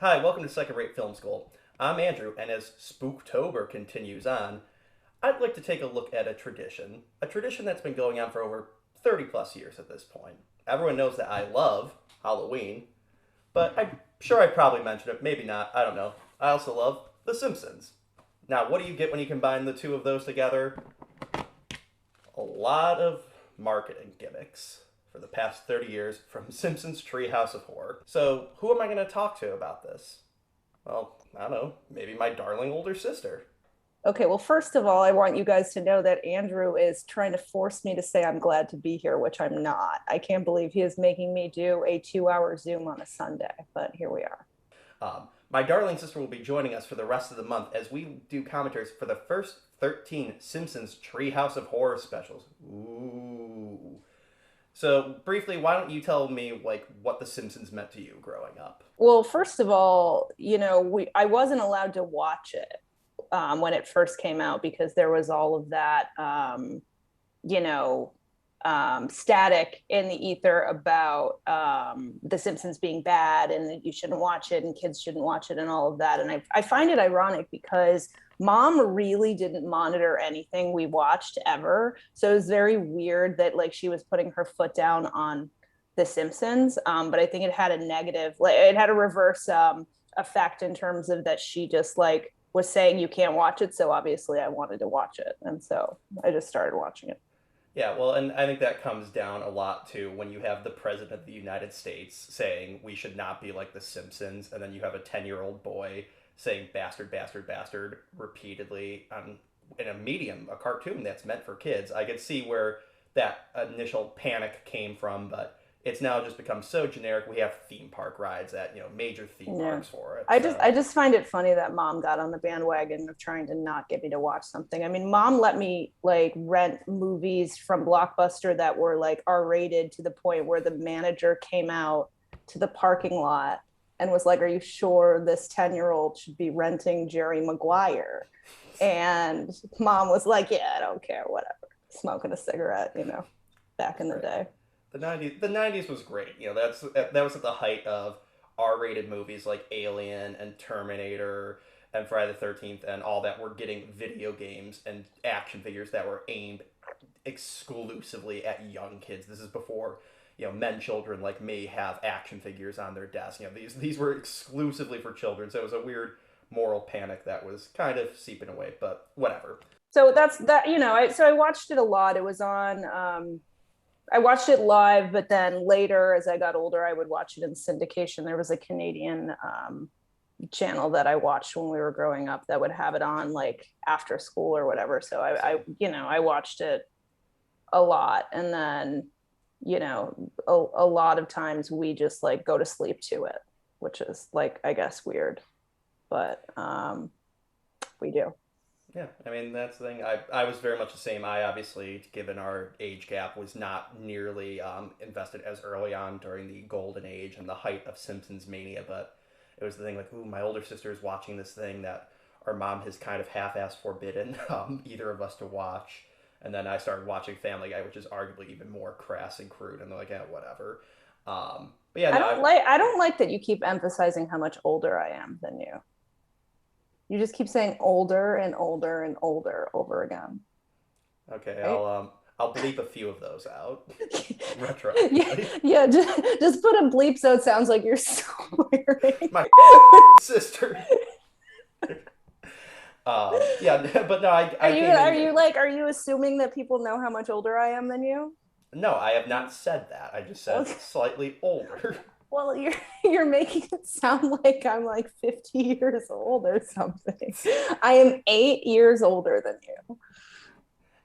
Hi, welcome to Second Rate Film School. I'm Andrew, and as Spooktober continues on, I'd like to take a look at a tradition that's been going on for over 30 plus years at this point. Everyone knows that I love Halloween, but I'm sure I probably mentioned it, maybe not, I don't know. I also love The Simpsons. Now, what do you get when you combine the two of those together? A lot of marketing gimmicks for the past 30 years from Simpsons Treehouse of Horror. So, who am I going to talk to about this? Well, I don't know, maybe my darling older sister. Okay, well, first of all, I want you guys to know that Andrew is trying to force me to say I'm glad to be here, which I'm not. I can't believe he is making me do a 2 hour Zoom on a Sunday, but here we are. My darling sister will be joining us for the rest of the month as we do commentaries for the first 13 Simpsons Treehouse of Horror specials. Ooh. So, briefly, why don't you tell me, like, what The Simpsons meant to you growing up? Well, first of all, I wasn't allowed to watch it when it first came out because there was all of that, you know, static in the ether about The Simpsons being bad and that you shouldn't watch it and kids shouldn't watch it and all of that. And I find it ironic because mom really didn't monitor anything we watched ever. So it was very weird that like she was putting her foot down on The Simpsons. But I think it had a negative, like it had a reverse effect in terms of that she just like was saying you can't watch it. So obviously I wanted to watch it. And so I just started watching it. Yeah, well, and I think that comes down a lot to when you have the President of the United States saying we should not be like The Simpsons, and then you have a 10-year-old boy saying bastard, bastard, bastard repeatedly in a medium, a cartoon that's meant for kids. I could see where that initial panic came from, but it's now just become so generic. We have theme park rides at, major theme Yeah. parks for it. I just find it funny that mom got on the bandwagon of trying to not get me to watch something. I mean, mom let me like rent movies from Blockbuster that were like R-rated to the point where the manager came out to the parking lot and was like, "Are you sure this 10-year-old should be renting Jerry Maguire?" And mom was like, "Yeah, I don't care, whatever." Smoking a cigarette, back in the Right. day. The 90s was great. That was at the height of R-rated movies like Alien and Terminator and Friday the 13th and all that were getting video games and action figures that were aimed exclusively at young kids. This is before, men children like me have action figures on their desk. These were exclusively for children. So it was a weird moral panic that was kind of seeping away, but whatever. So that's that, so I watched it a lot. It was on I watched it live, but then later, as I got older, I would watch it in syndication. There was a Canadian channel that I watched when we were growing up that would have it on like after school or whatever. So I watched it a lot, and then a lot of times we just like go to sleep to it, which is like I guess weird, but we do. Yeah, I mean that's the thing. I was very much the same. I obviously, given our age gap, was not nearly invested as early on during the golden age and the height of Simpsons mania. But it was the thing like, ooh, my older sister is watching this thing that our mom has kind of half-assed forbidden either of us to watch. And then I started watching Family Guy, which is arguably even more crass and crude. And they're like, yeah, whatever. But yeah, I no, don't like I don't like that you keep emphasizing how much older I am than you. You just keep saying older and older and older over again, okay, right? I'll bleep a few of those out Yeah, retroactively. yeah. Just put a bleep so it sounds like you're swearing. My sister. Yeah, but no, Are I you came are in. you like are you assuming that people know how much older I am than you? No, I have not said that. I just said Okay. slightly older. Well, you're making it sound like I'm like 50 years old or something. I am 8 years older than you.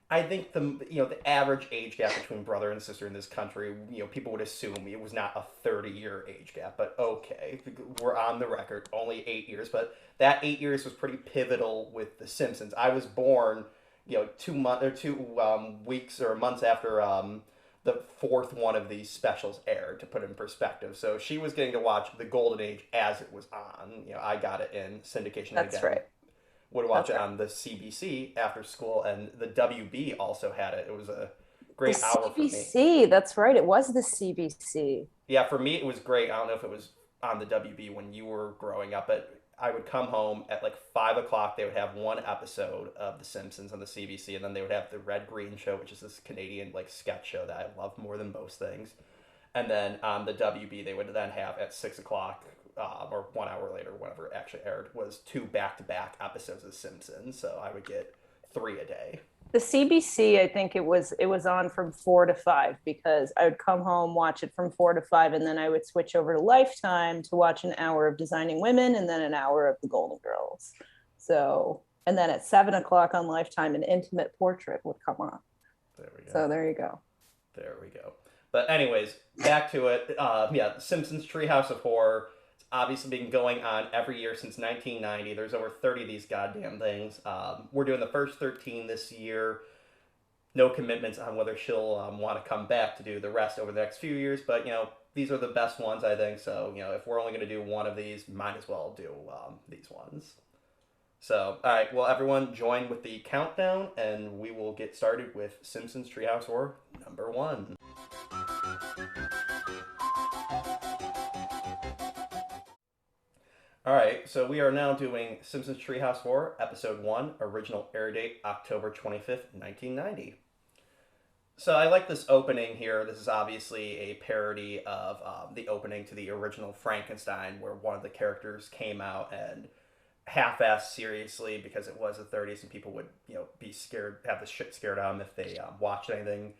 I think the average age gap between brother and sister in this country, people would assume it was not a 30-year age gap, but okay, we're on the record, only 8 years, but that 8 years was pretty pivotal with The Simpsons. I was born, 2 months or 2 weeks or months after the fourth one of these specials aired, to put it in perspective. So she was getting to watch the golden age as it was on. I got it in syndication, and That's again right. would watch That's it right. on the CBC after school, and the WB also had it. It was a The great hour for me. CBC. That's right. It was the CBC. Yeah, for me it was great. I don't know if it was on the WB when you were growing up. But I would come home at like 5 o'clock. They would have one episode of The Simpsons on the CBC, and then they would have the Red Green Show, which is this Canadian like sketch show that I love more than most things. And then on the WB, they would then have at 6 o'clock. Or 1 hour later, whenever it actually aired, was two back-to-back episodes of Simpsons. So I would get three a day. The CBC, I think it was on from 4 to 5 because I would come home, watch it from 4 to 5, and then I would switch over to Lifetime to watch an hour of Designing Women and then an hour of The Golden Girls. So, and then at 7 o'clock on Lifetime, an Intimate Portrait would come on. There we go. So there you go. There we go. But anyways, back to it. Yeah, Simpsons Treehouse of Horror. It's obviously been going on every year since 1990. There's over 30 of these goddamn things. We're doing the first 13 this year. No commitments on whether she'll want to come back to do the rest over the next few years. But, these are the best ones, I think. So, if we're only going to do one of these, might as well do these ones. So, all right, well, everyone join with the countdown, and we will get started with Simpsons Treehouse Horror number 1. All right, so we are now doing Simpsons Treehouse Horror, Episode 1, original air date October 25th, 1990. So I like this opening here. This is obviously a parody of the opening to the original Frankenstein, where one of the characters came out and half-assed seriously because it was the 30s and people would, be scared, have the shit scared out of them if they watched anything,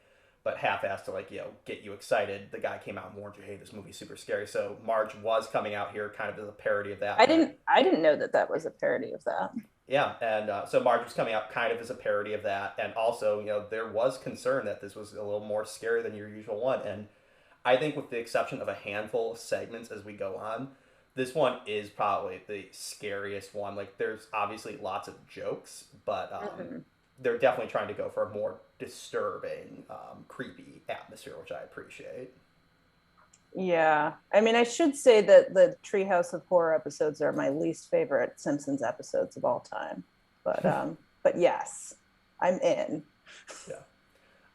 but half-assed to, get you excited. The guy came out and warned you, hey, this movie's super scary. So Marge was coming out here kind of as a parody of that. I didn't know that was a parody of that. Yeah, and so Marge was coming out kind of as a parody of that, and also, there was concern that this was a little more scary than your usual one, and I think with the exception of a handful of segments as we go on, this one is probably the scariest one. Like, there's obviously lots of jokes, but they're definitely trying to go for a more disturbing, creepy atmosphere, which I appreciate. Yeah. I mean, I should say that the Treehouse of Horror episodes are my least favorite Simpsons episodes of all time. But but yes, I'm in.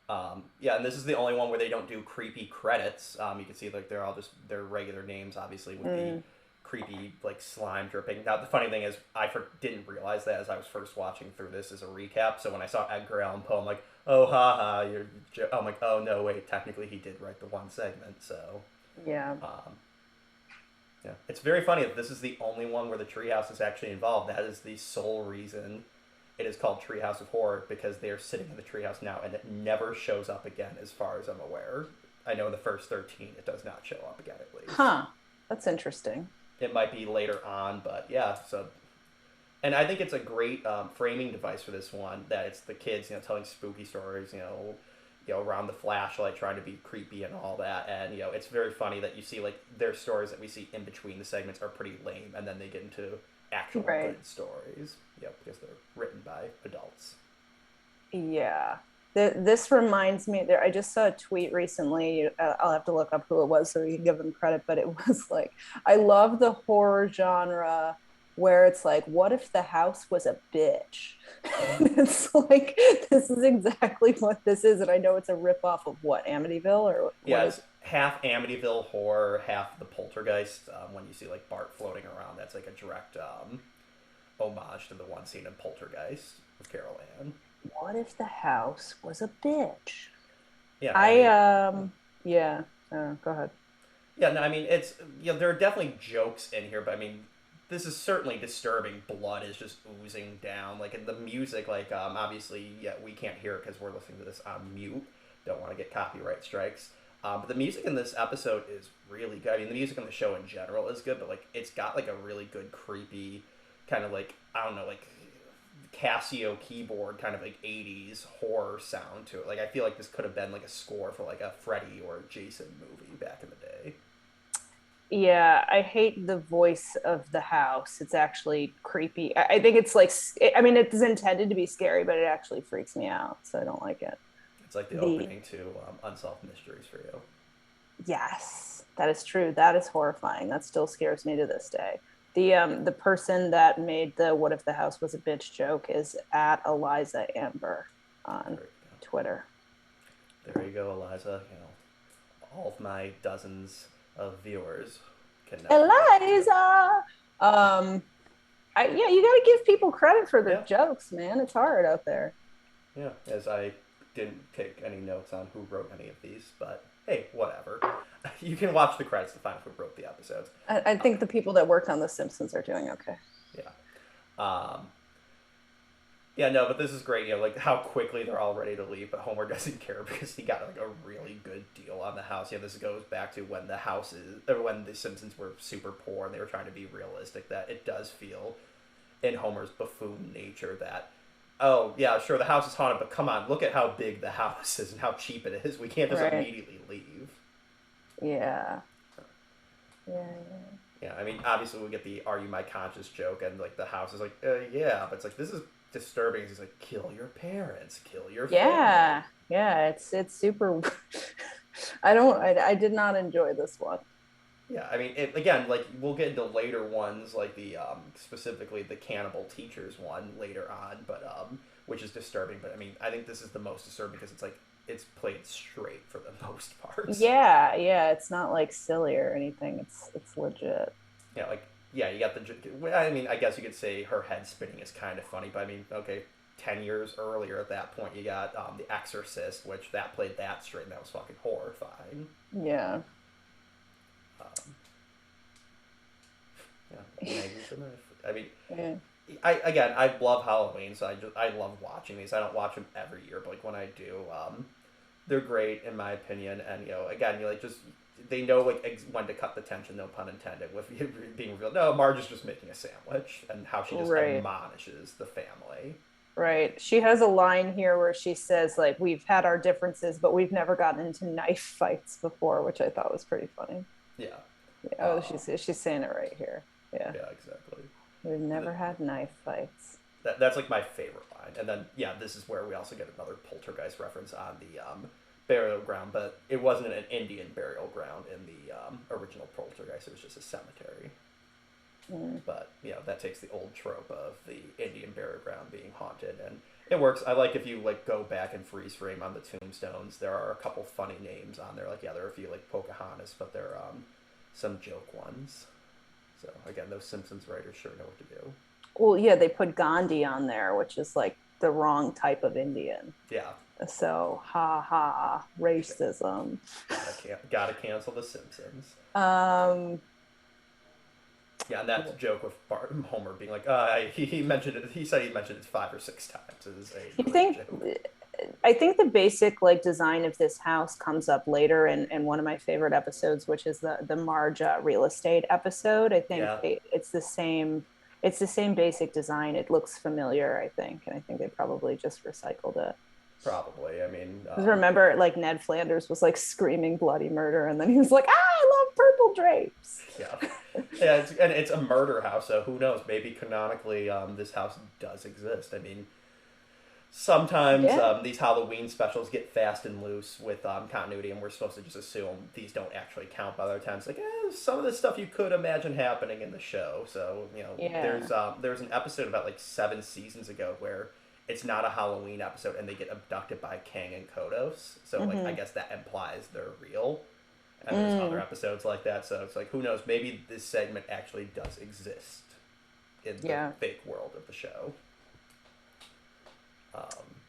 Yeah, and this is the only one where they don't do creepy credits. You can see they're all just their regular names, obviously, with the creepy slime dripping. Now the funny thing is, I didn't realize that as I was first watching through this as a recap. So when I saw Edgar Allan Poe, I'm like, oh haha, I'm like, oh no, wait, technically he did write the one segment. So yeah. Yeah, it's very funny that this is the only one where the treehouse is actually involved. That is the sole reason it is called Treehouse of Horror, because they are sitting in the treehouse now, and it never shows up again, as far as I'm aware. I know in the first 13, it does not show up again, at least. Huh. That's interesting. It might be later on, but yeah. So, and I think it's a great framing device for this one. That it's the kids, telling spooky stories, around the flashlight, trying to be creepy and all that. And it's very funny that you see their stories that we see in between the segments are pretty lame, and then they get into actual good stories. Because they're written by adults. Yeah. This reminds me, I just saw a tweet recently. I'll have to look up who it was so you can give them credit, but it was I love the horror genre where it's what if the house was a bitch? It's this is exactly what this is. And I know it's a ripoff of what, Amityville? Or yeah, it's half Amityville horror, half the Poltergeist. When you see Bart floating around, that's a direct homage to the one scene in Poltergeist with Carol Ann. What if the house was a bitch? Yeah. Yeah. Go ahead. Yeah, no, I mean, it's, there are definitely jokes in here, but I mean, this is certainly disturbing. Blood is just oozing down. In the music, obviously, we can't hear it because we're listening to this on mute. Don't want to get copyright strikes. But the music in this episode is really good. I mean, the music on the show in general is good, but it's got a really good creepy kind of I don't know, Casio keyboard kind of 80s horror sound to it. I feel this could have been a score for a Freddy or Jason movie back in the day. Yeah, I hate the voice of the house. It's actually creepy. I think it's I mean, it's intended to be scary, but it actually freaks me out, so I don't like it. It's the opening to Unsolved Mysteries for you. Yes, that is true. That is horrifying. That still scares me to this day. The person that made the "What if the house was a bitch" joke is at Eliza Amber on Twitter. There you go, Eliza. All of my dozens of viewers cannot be taken serious. Eliza. Um, yeah, you got to give people credit for their Yeah, jokes, man. It's hard out there. yeah. As I didn't take any notes on who wrote any of these, but hey, whatever. You can watch the credits to find who wrote the episodes. I think the people that worked on The Simpsons are doing okay. Yeah. Um, yeah, no, but this is great. You know, like how quickly they're all ready to leave, but Homer doesn't care because he got like a really good deal on the house. Yeah, this goes back to when the houses, or when the Simpsons were super poor and they were trying to be realistic. That it does feel in Homer's buffoon nature that, oh yeah, sure, the house is haunted, but come on, look at how big the house is and how cheap it is. We can't just Right. immediately leave. Yeah. Yeah. Yeah, I mean, obviously we get the "Are you my conscious?" joke, and like the house is like, yeah, but it's like this is disturbing. He's like, kill your parents, kill your family. Yeah. Yeah. It's super. I did not enjoy this one. Yeah, I mean, again, like we'll get into later ones, like the specifically the cannibal teachers one later on, but which is disturbing. But I mean, I think this is the most disturbing because it's like it's played straight for the most parts. Yeah. Yeah. It's not like silly or anything. It's legit. Yeah, like yeah, you got the. Well, I mean, I guess you could say her head spinning is kind of funny, but I mean, okay, 10 years earlier at that point, you got The Exorcist, which that played that straight, and that was fucking horrifying. Yeah. Um, yeah, Maggie's a knife. I mean, Yeah. I love Halloween, so I love watching these. I don't watch them every year, but like when I do, they're great in my opinion. And you know, again, you like just they know like when to cut the tension, no pun intended, with being revealed. No, Marge is just making a sandwich, and how she just Right. admonishes the family. Right. She has a line here where she says, like, we've had our differences, but we've never gotten into knife fights before, which I thought was pretty funny. Yeah, Yeah, oh, um, she's saying it right here. Yeah. yeah, exactly. We've The, never had knife fights. that's like my favorite line. And then yeah, this is where we also get another poltergeist reference on the burial ground, but it wasn't an Indian burial ground in the original poltergeist. It was just a cemetery. Mm. But you know that takes the old trope of the Indian burial ground being haunted, and it works. I like if you like go back and freeze frame on the tombstones. There are a couple funny names on there. Like yeah, there are a few like Pocahontas, but there are some joke ones. So again, those Simpsons writers sure know what to do. Well, yeah, they put Gandhi on there, which is like the wrong type of Indian. Yeah, So, ha ha, racism. gotta cancel the Simpsons. Um, Yeah, and that joke with Bart and Homer being like, he mentioned it. He said he mentioned it 5 or 6 times. It is a you great think joke. I think the basic like design of this house comes up later in one of my favorite episodes, which is the Marge real estate episode. I think Yeah, it's the same basic design. It looks familiar, I think, and I think they probably just recycled it. probably. I mean, Because remember, like Ned Flanders was like screaming bloody murder, and then he was like, "Ah, I love purple drapes." yeah, yeah. And it's a murder house, so who knows? Maybe canonically, this house does exist. I mean, sometimes Yeah, these Halloween specials get fast and loose with continuity, and we're supposed to just assume these don't actually count by other times. Like, some of the stuff you could imagine happening in the show. So you know, yeah. there's an episode about like 7 seasons ago where it's not a Halloween episode, and they get abducted by Kang and Kodos. So like, I Mm-hmm. guess that implies they're real. And there's other Mm, episodes like that. So it's like, who knows? Maybe this segment actually does exist in the yeah. fake world of the show. Um,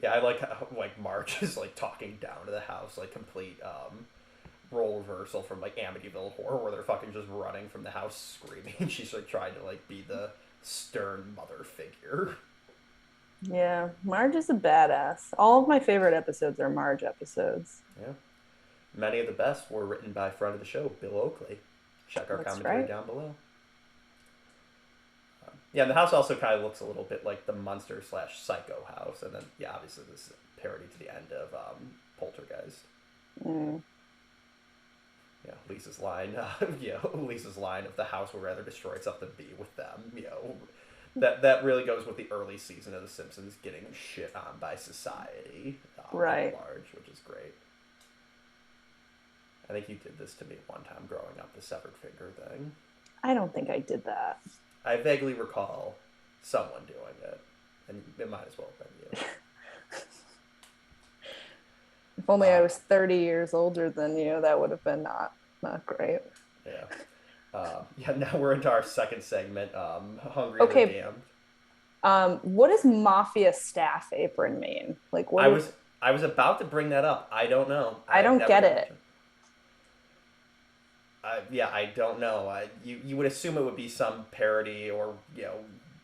yeah, I like how like Marge is like talking down to the house, like complete role reversal from like Amityville Horror, where they're fucking just running from the house screaming. She's like trying to like be the stern mother figure. Yeah, Marge is a badass. All of my favorite episodes are Marge episodes. Yeah, many of the best were written by friend of the show, Bill Oakley. Check our That's commentary right. down below. Yeah, and the house also kind of looks a little bit like the Munster slash Psycho house, and then yeah, obviously this is a parody to the end of Poltergeist. Mm. Lisa's line, Lisa's line of the house will rather destroy itself than be with them. That really goes with the early season of The Simpsons getting shit on by society at Right. large, which is great. I think you did this to me one time growing up, the severed finger thing. I don't think I did that. I vaguely recall someone doing it, and it might as well have been you. If only I Uh, was 30 years older than you, that would have been not great. Yeah. Yeah, now we're into our second segment, Hungry the Okay, Damned. what does mafia staff apron mean? Like, what I is? was I was about to bring that up. I don't know. I I've don't never get had the it. chance. Yeah, I don't know. You would assume it would be some parody or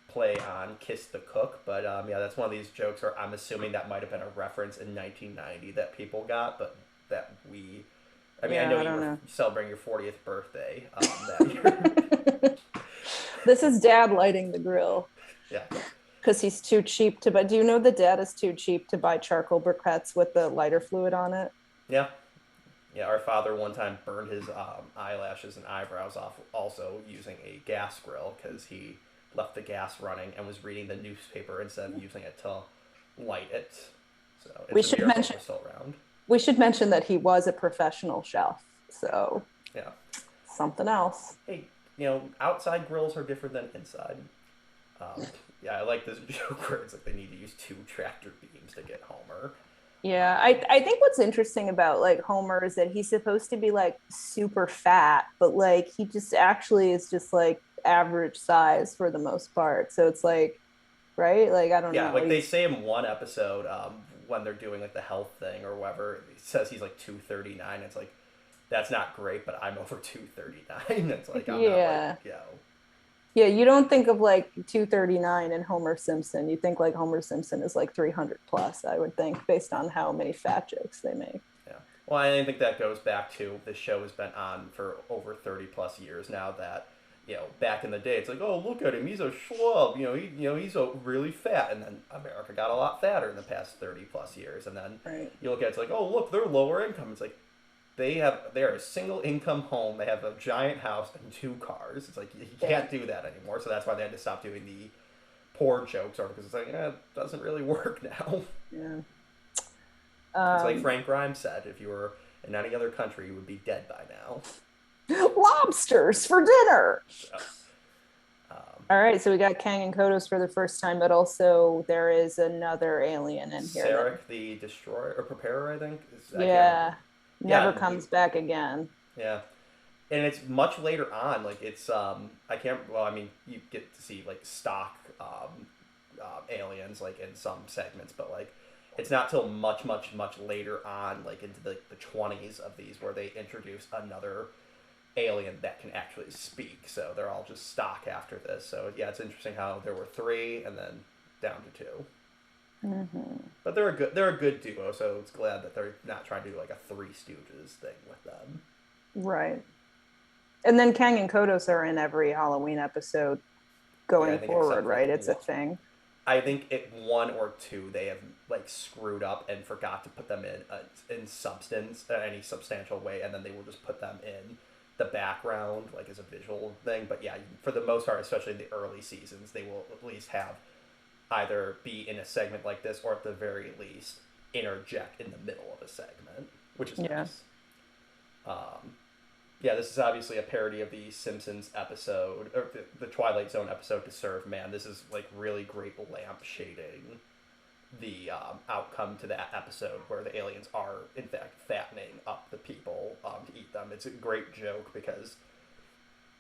play on Kiss the Cook, but yeah, that's one of these jokes where I'm assuming that might have been a reference in 1990 that people got, but that we. I mean, I know Yeah, I you don't were know. celebrating your 40th birthday that year. This is dad lighting the grill Yeah, because he's too cheap to buy. Do you know that dad is too cheap to buy charcoal briquettes with the lighter fluid on it? yeah, yeah. Our father one time burned his eyelashes and eyebrows off, also using a gas grill because he left the gas running and was reading the newspaper instead of using it to light it. So We it's a should miracle mention we're still around. we should mention that he was a professional chef. So Yeah. something else. Hey, outside grills are different than inside. Um, yeah, I like this joke where it's like they need to use two tractor beams to get Homer. Yeah, Um, I think what's interesting about like Homer is that he's supposed to be like super fat, but like he just actually is just like average size for the most part. So it's like, right? Like I don't yeah, know. like they He's say in one episode when they're doing like the health thing or whatever, it says he's like 239. It's like that's not great, but I'm over 239. It's like I'm not like yeah. you know. Yeah, you don't think of like 239 and Homer Simpson. You think like Homer Simpson is like 300 plus, I would think, based on how many fat jokes they make. Yeah. Well, I think that goes back to this show has been on for over 30 plus years now. That back in the day, it's like, oh, look at him, he's a schlub. He's really fat, and then America got a lot fatter in the past 30 plus years. And then Right. you look at it, it's like, oh, look, they're lower income. It's like they're a single income home. They have a giant house and two cars. It's like you Yeah. can't do that anymore. So that's why they had to stop doing the poor jokes, or because it's like, it doesn't really work now. Yeah. It's like Um, Frank Grimes said, if you were in any other country, you would be dead by now. lobsters for dinner. So, um, All right, so we got Kang and Kodos for the first time, but also there is another alien in here that, Sarek the Destroyer or Preparer, I think. I can't remember. yeah, never Yeah, comes back again. yeah, and it's much later on. Like it's I can't. Well, I mean, you get to see like stock aliens like in some segments, but like it's not till much later on, like into the 20s of these, where they introduce another alien that can actually speak. So they're all just stock after this. So yeah, it's interesting how there were three and then down to two. Hmm. But they're a good duo. So it's glad that they're not trying to do like a Three Stooges thing with them. Right. And then Kang and Kodos are in every Halloween episode Yeah, I going think forward, except for right? like It's a one. thing. I think it one or two they have like screwed up and forgot to put them in substance any substantial way, and then they will just put them in the background like as a visual thing. But yeah, for the most part, especially in the early seasons, they will at least have either be in a segment like this or at the very least interject in the middle of a segment, which is Yeah. nice. Um, yeah, this is obviously a parody of the Simpsons episode, or the Twilight Zone episode to serve man. This is like really great lamp shading the outcome to that episode where the aliens are in fact fattening up the people to eat them. It's a great joke because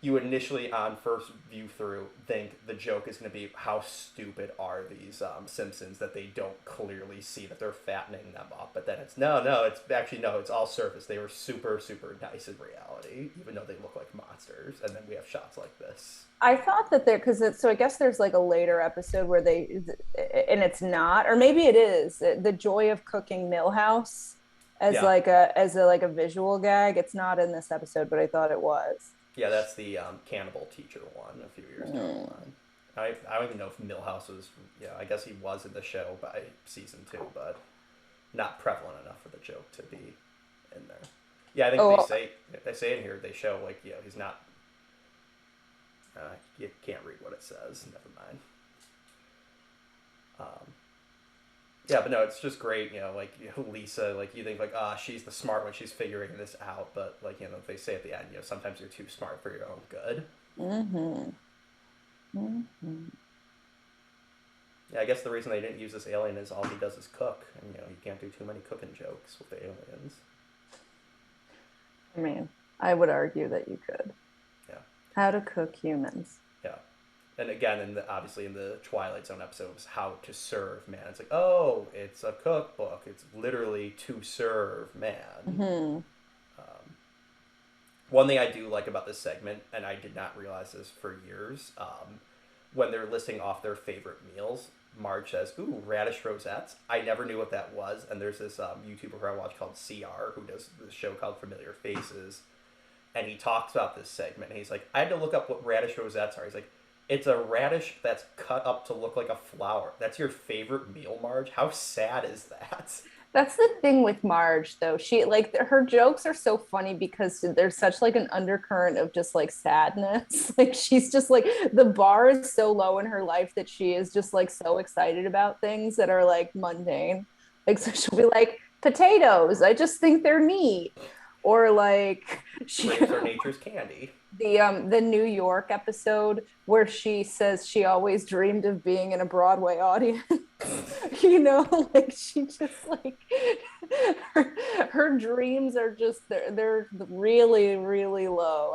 you initially on first view through think the joke is going to be how stupid are these Simpsons that they don't clearly see that they're fattening them up, but then it's no, it's actually no, it's all surface. They were super nice in reality, even though they look like monsters. And then we have shots like this. I thought that there, because so I guess there's like a later episode where they, and it's not, or maybe it is, the joy of cooking Millhouse as Yeah, like a visual gag. It's not in this episode, but I thought it was. yeah, that's the cannibal teacher one a few years down the Mm. line. I don't even know if Millhouse was. Yeah, I guess he was in the show by season two, but not prevalent enough for the joke to be in there. Yeah, I think Oh, they say in here they show like he's not. You can't read what it says. Never mind. Um, yeah, but no, it's just great. Like Lisa, like you think like she's the smart one, she's figuring this out, but like they say at the end, sometimes you're too smart for your own good. mm-hmm. Mm-hmm. Yeah, I guess the reason they didn't use this alien is all he does is cook, and you can't do too many cooking jokes with the aliens. I mean, I would argue that you could. Yeah, How to cook humans. yeah. And again, obviously in the Twilight Zone episodes, how to serve man. It's like, oh, it's a cookbook. It's literally to serve man. Hmm. One thing I do like about this segment, and I did not realize this for years, when they're listing off their favorite meals, Marge says, "Ooh, radish rosettes." I never knew what that was, and there's this YouTuber who I watch called CR who does this show called Familiar Faces, and he talks about this segment. And he's like, "I had to look up what radish rosettes are." He's like, "It's a radish that's cut up to look like a flower. That's your favorite meal, Marge? How sad is that?" That's the thing with Marge, though. She like her jokes are so funny because there's such like an undercurrent of just like sadness. Like she's just like the bar is so low in her life that she is just like so excited about things that are like mundane. Like so she'll be like potatoes. I just think they're neat. Or like she Grapes are nature's candy. the New York episode where she says she always dreamed of being in a Broadway audience. You know, like she just like her, her dreams are just they're really really low.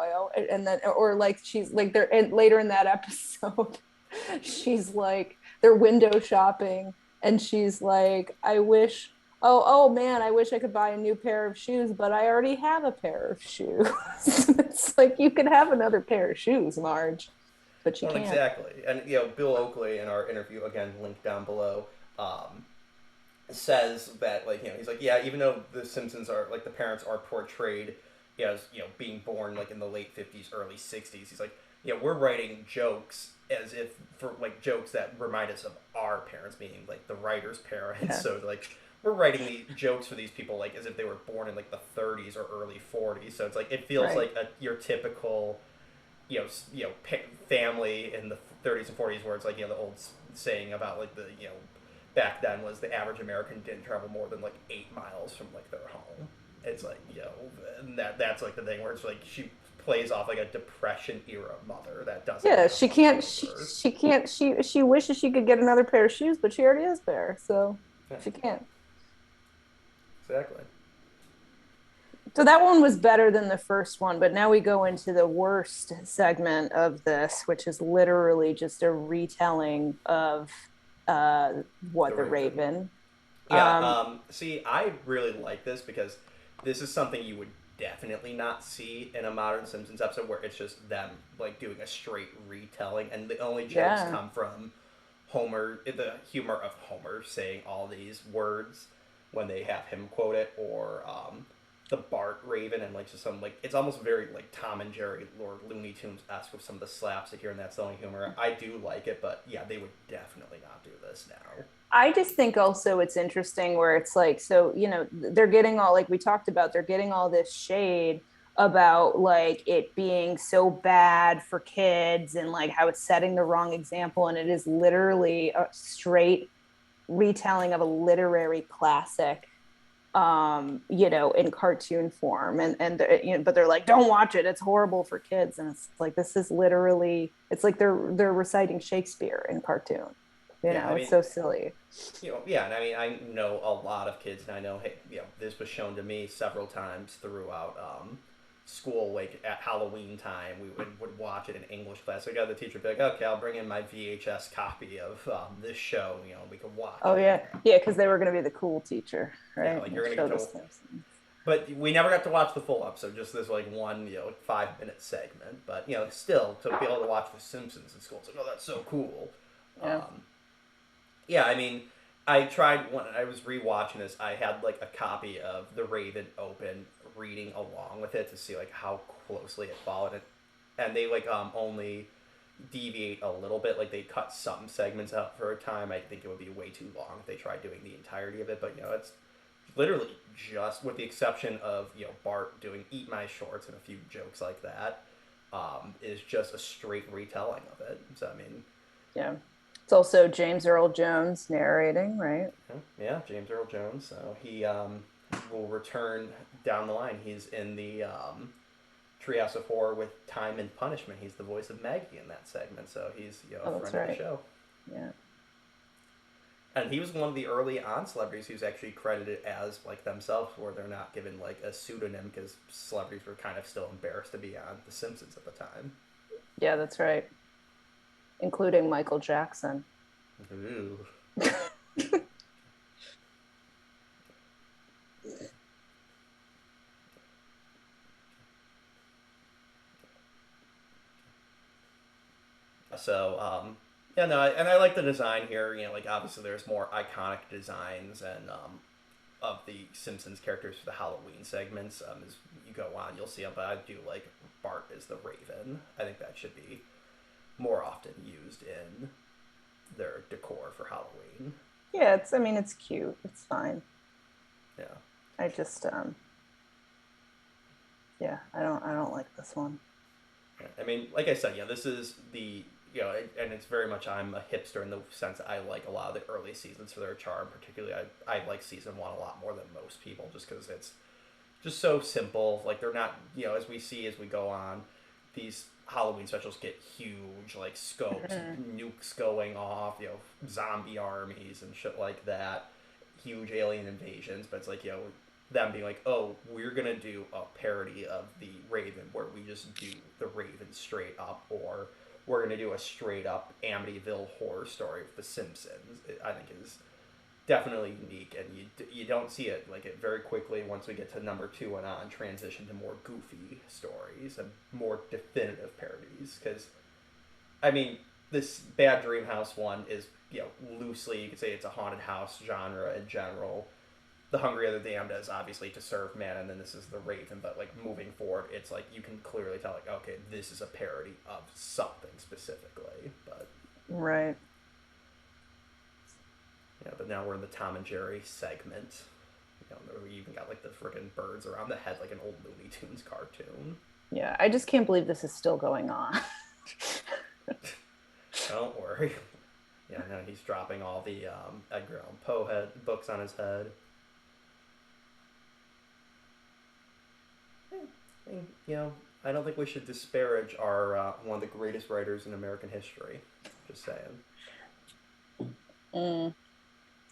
And then or like she's like they're and later in that episode she's like they're window shopping and she's like I wish oh man, I wish I could buy a new pair of shoes, but I already have a pair of shoes. It's like you could have another pair of shoes, Marge, but you Well, can't. exactly. And, Bill Oakley in our interview, again, linked down below, um, says that, like, he's like, yeah, even though the Simpsons are, like, the parents are portrayed as, being born, like, in the late 50s, early 60s, he's like, we're writing jokes as if, for, like, jokes that remind us of our parents, meaning, like, the writer's parents. Yeah. So, like, we're writing these jokes for these people, like, as if they were born in, like, the 30s or early 40s. So it's like, it feels Right. like your typical family in the 30s and 40s, where it's like the old saying about like the back then was the average American didn't travel more than like 8 miles from like their home. It's like and that's like the thing where it's like she plays off like a depression era mother that doesn't Yeah, have she much can't. over. She can't. She wishes she could get another pair of shoes, but she already has a pair, so Yeah, she can't. exactly. So that one was better than the first one, but now we go into the worst segment of this, which is literally just a retelling of uh The what the Raven. Raven. Yeah. Um, See, I really like this because this is something you would definitely not see in a modern Simpsons episode where it's just them like doing a straight retelling, and the only jokes yeah. come from Homer, the humor of Homer saying all these words when they have him quote it, or the Bart Raven, and like just some like it's almost very like Tom and Jerry or Looney Tunes esque with some of the slapstick here, and that's the only humor. I do like it, but yeah, they would definitely not do this now. I just think also it's interesting where it's like, so, they're getting all, like we talked about, they're getting all this shade about like it being so bad for kids and like how it's setting the wrong example. And it is literally a straight retelling of a literary classic, in cartoon form. But they're like, don't watch it. It's horrible for kids. And it's like, this is literally, it's like they're reciting Shakespeare in cartoon. Yeah, I It's mean, so silly. yeah, and I mean, I know a lot of kids, and I know, hey, this was shown to me several times throughout school. Like at Halloween time, we would watch it in English class. So the teacher would be like, "Okay, I'll bring in my VHS copy of this show. We could watch Oh it." yeah, yeah, because they were going to be the cool teacher, Yeah, right? like And you're gonna show get the to, Simpsons. but we never got to watch the full episode. Just this like one 5-minute segment. But still to be able to watch The Simpsons in school, it's like, oh, that's so cool. Yeah. Yeah, I mean, I tried when I was rewatching this. I had like a copy of The Raven open, reading along with it to see like how closely it followed it, and they like only deviate a little bit. Like they cut some segments out for a time. I think it would be way too long if they tried doing the entirety of it. But it's literally just with the exception of Bart doing "Eat My Shorts" and a few jokes like that, is just a straight retelling of it. So I mean, Yeah. It's also James Earl Jones narrating, right? yeah, James Earl Jones. So he will return down the line. He's in the Treehouse of Horror with Time and Punishment. He's the voice of Maggie in that segment. So he's Oh, a that's friend of the right. show. Yeah. And he was one of the early on celebrities who's actually credited as like themselves, where they're not given like a pseudonym because celebrities were kind of still embarrassed to be on The Simpsons at the time. Yeah, that's right. Including Michael Jackson. Ooh. So, yeah, no, and I like the design here. You know, like obviously there's more iconic designs and of the Simpsons characters for the Halloween segments. As you go on, you'll see them, but I do like Bart as the Raven. I think that should be more often used in their decor for Halloween. Yeah, I mean, it's cute. It's fine. Yeah. I just, yeah, I don't like this one. I mean, like I said, this is the and it's very much I'm a hipster in the sense that I like a lot of the early seasons for their charm. Particularly, I like season one a lot more than most people, just because it's just so simple. Like they're not, as we see as we go on, these Halloween specials get huge, like scopes, Mhm. nukes going off, zombie armies and shit like that, huge alien invasions. But it's like them being like, oh, we're gonna do a parody of the Raven where we just do the Raven straight up, or we're gonna do a straight up Amityville horror story with the Simpsons. I think is definitely unique, and you don't see it like it very quickly once we get to number two and on transition to more goofy stories and more definitive parodies. Because I mean, this Bad Dream House one is loosely you could say it's a haunted house genre in general. The Hungry Are the Damned is obviously to serve man, and then this is the Raven. But like moving forward, it's like you can clearly tell like okay, this is a parody of something specifically. But Right. but now we're in the Tom and Jerry segment. We even got like the freaking birds around the head like an old Looney Tunes cartoon. Yeah, I just can't believe this is still going on. Don't worry. Yeah, now he's dropping all the Edgar Allan Poe books on his head. And, I don't think we should disparage our one of the greatest writers in American history. Just saying. Mm,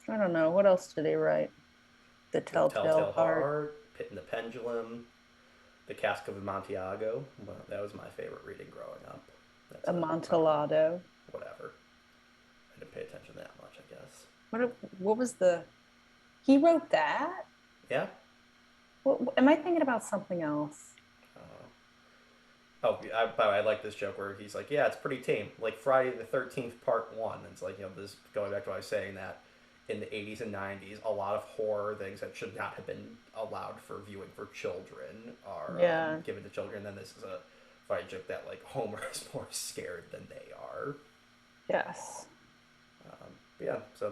I don't know. What else did he write? The The Telltale Telltale Heart. Heart, Pit and the Pendulum, The Cask of Amontillado. Well, that was my favorite reading growing up. That's Amontillado. whatever. I didn't pay attention that much, I guess. What was the he wrote that? Yeah. Am I thinking about something else? Uh, by the way, I like this joke where he's like, "Yeah, it's pretty tame, like Friday the 13th Part One." And it's like this going back to what I was saying that in the 80s and 90s, a lot of horror things that should not have been allowed for viewing for children are Yeah. given to children. And then this is a funny joke that like Homer is more scared than they are. Yes. But yeah, so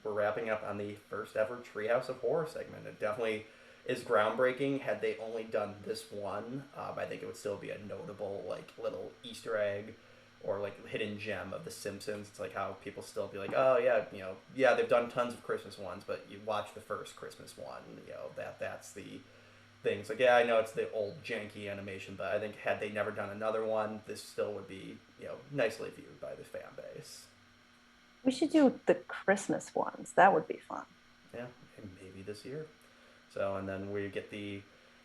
we're wrapping up on the first ever Treehouse of Horror segment. It definitely is groundbreaking. Had they only done this one, I think it would still be a notable like little Easter egg or like hidden gem of The Simpsons. It's like how people still be like, oh yeah, yeah, they've done tons of Christmas ones, but you watch the first Christmas one, that's the thing. It's like, yeah, I know it's the old janky animation, but I think had they never done another one, this still would be nicely viewed by the fan base. We should do the Christmas ones. That would be fun. Yeah, and maybe this year. So, and then we get the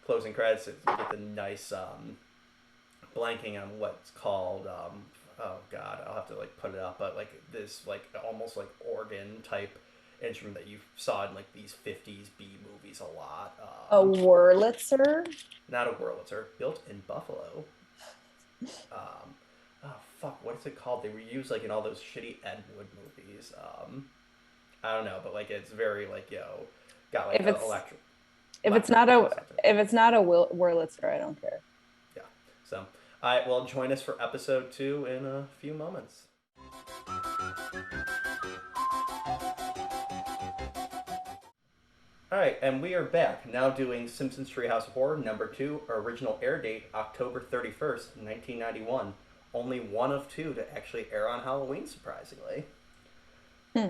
closing credits. We get the nice blanking on what's called. Oh God, I'll have to like put it up. But like this, like almost like organ type instrument that you saw in like these '50s B movies a lot. A Wurlitzer. Not a Wurlitzer, built in Buffalo. Um, oh fuck, what is it called? They were used like in all those shitty Ed Wood movies. I don't know, but like it's very like got like If it's electric. if it's not a if it's not a Wurlitzer, I don't care. Yeah. So, all right. Well, join us for episode 2 in a few moments. All right, and we are back now doing Simpsons Treehouse of Horror number 2, original air date October 31st, 1991. Only one of two to actually air on Halloween, surprisingly. Hmm.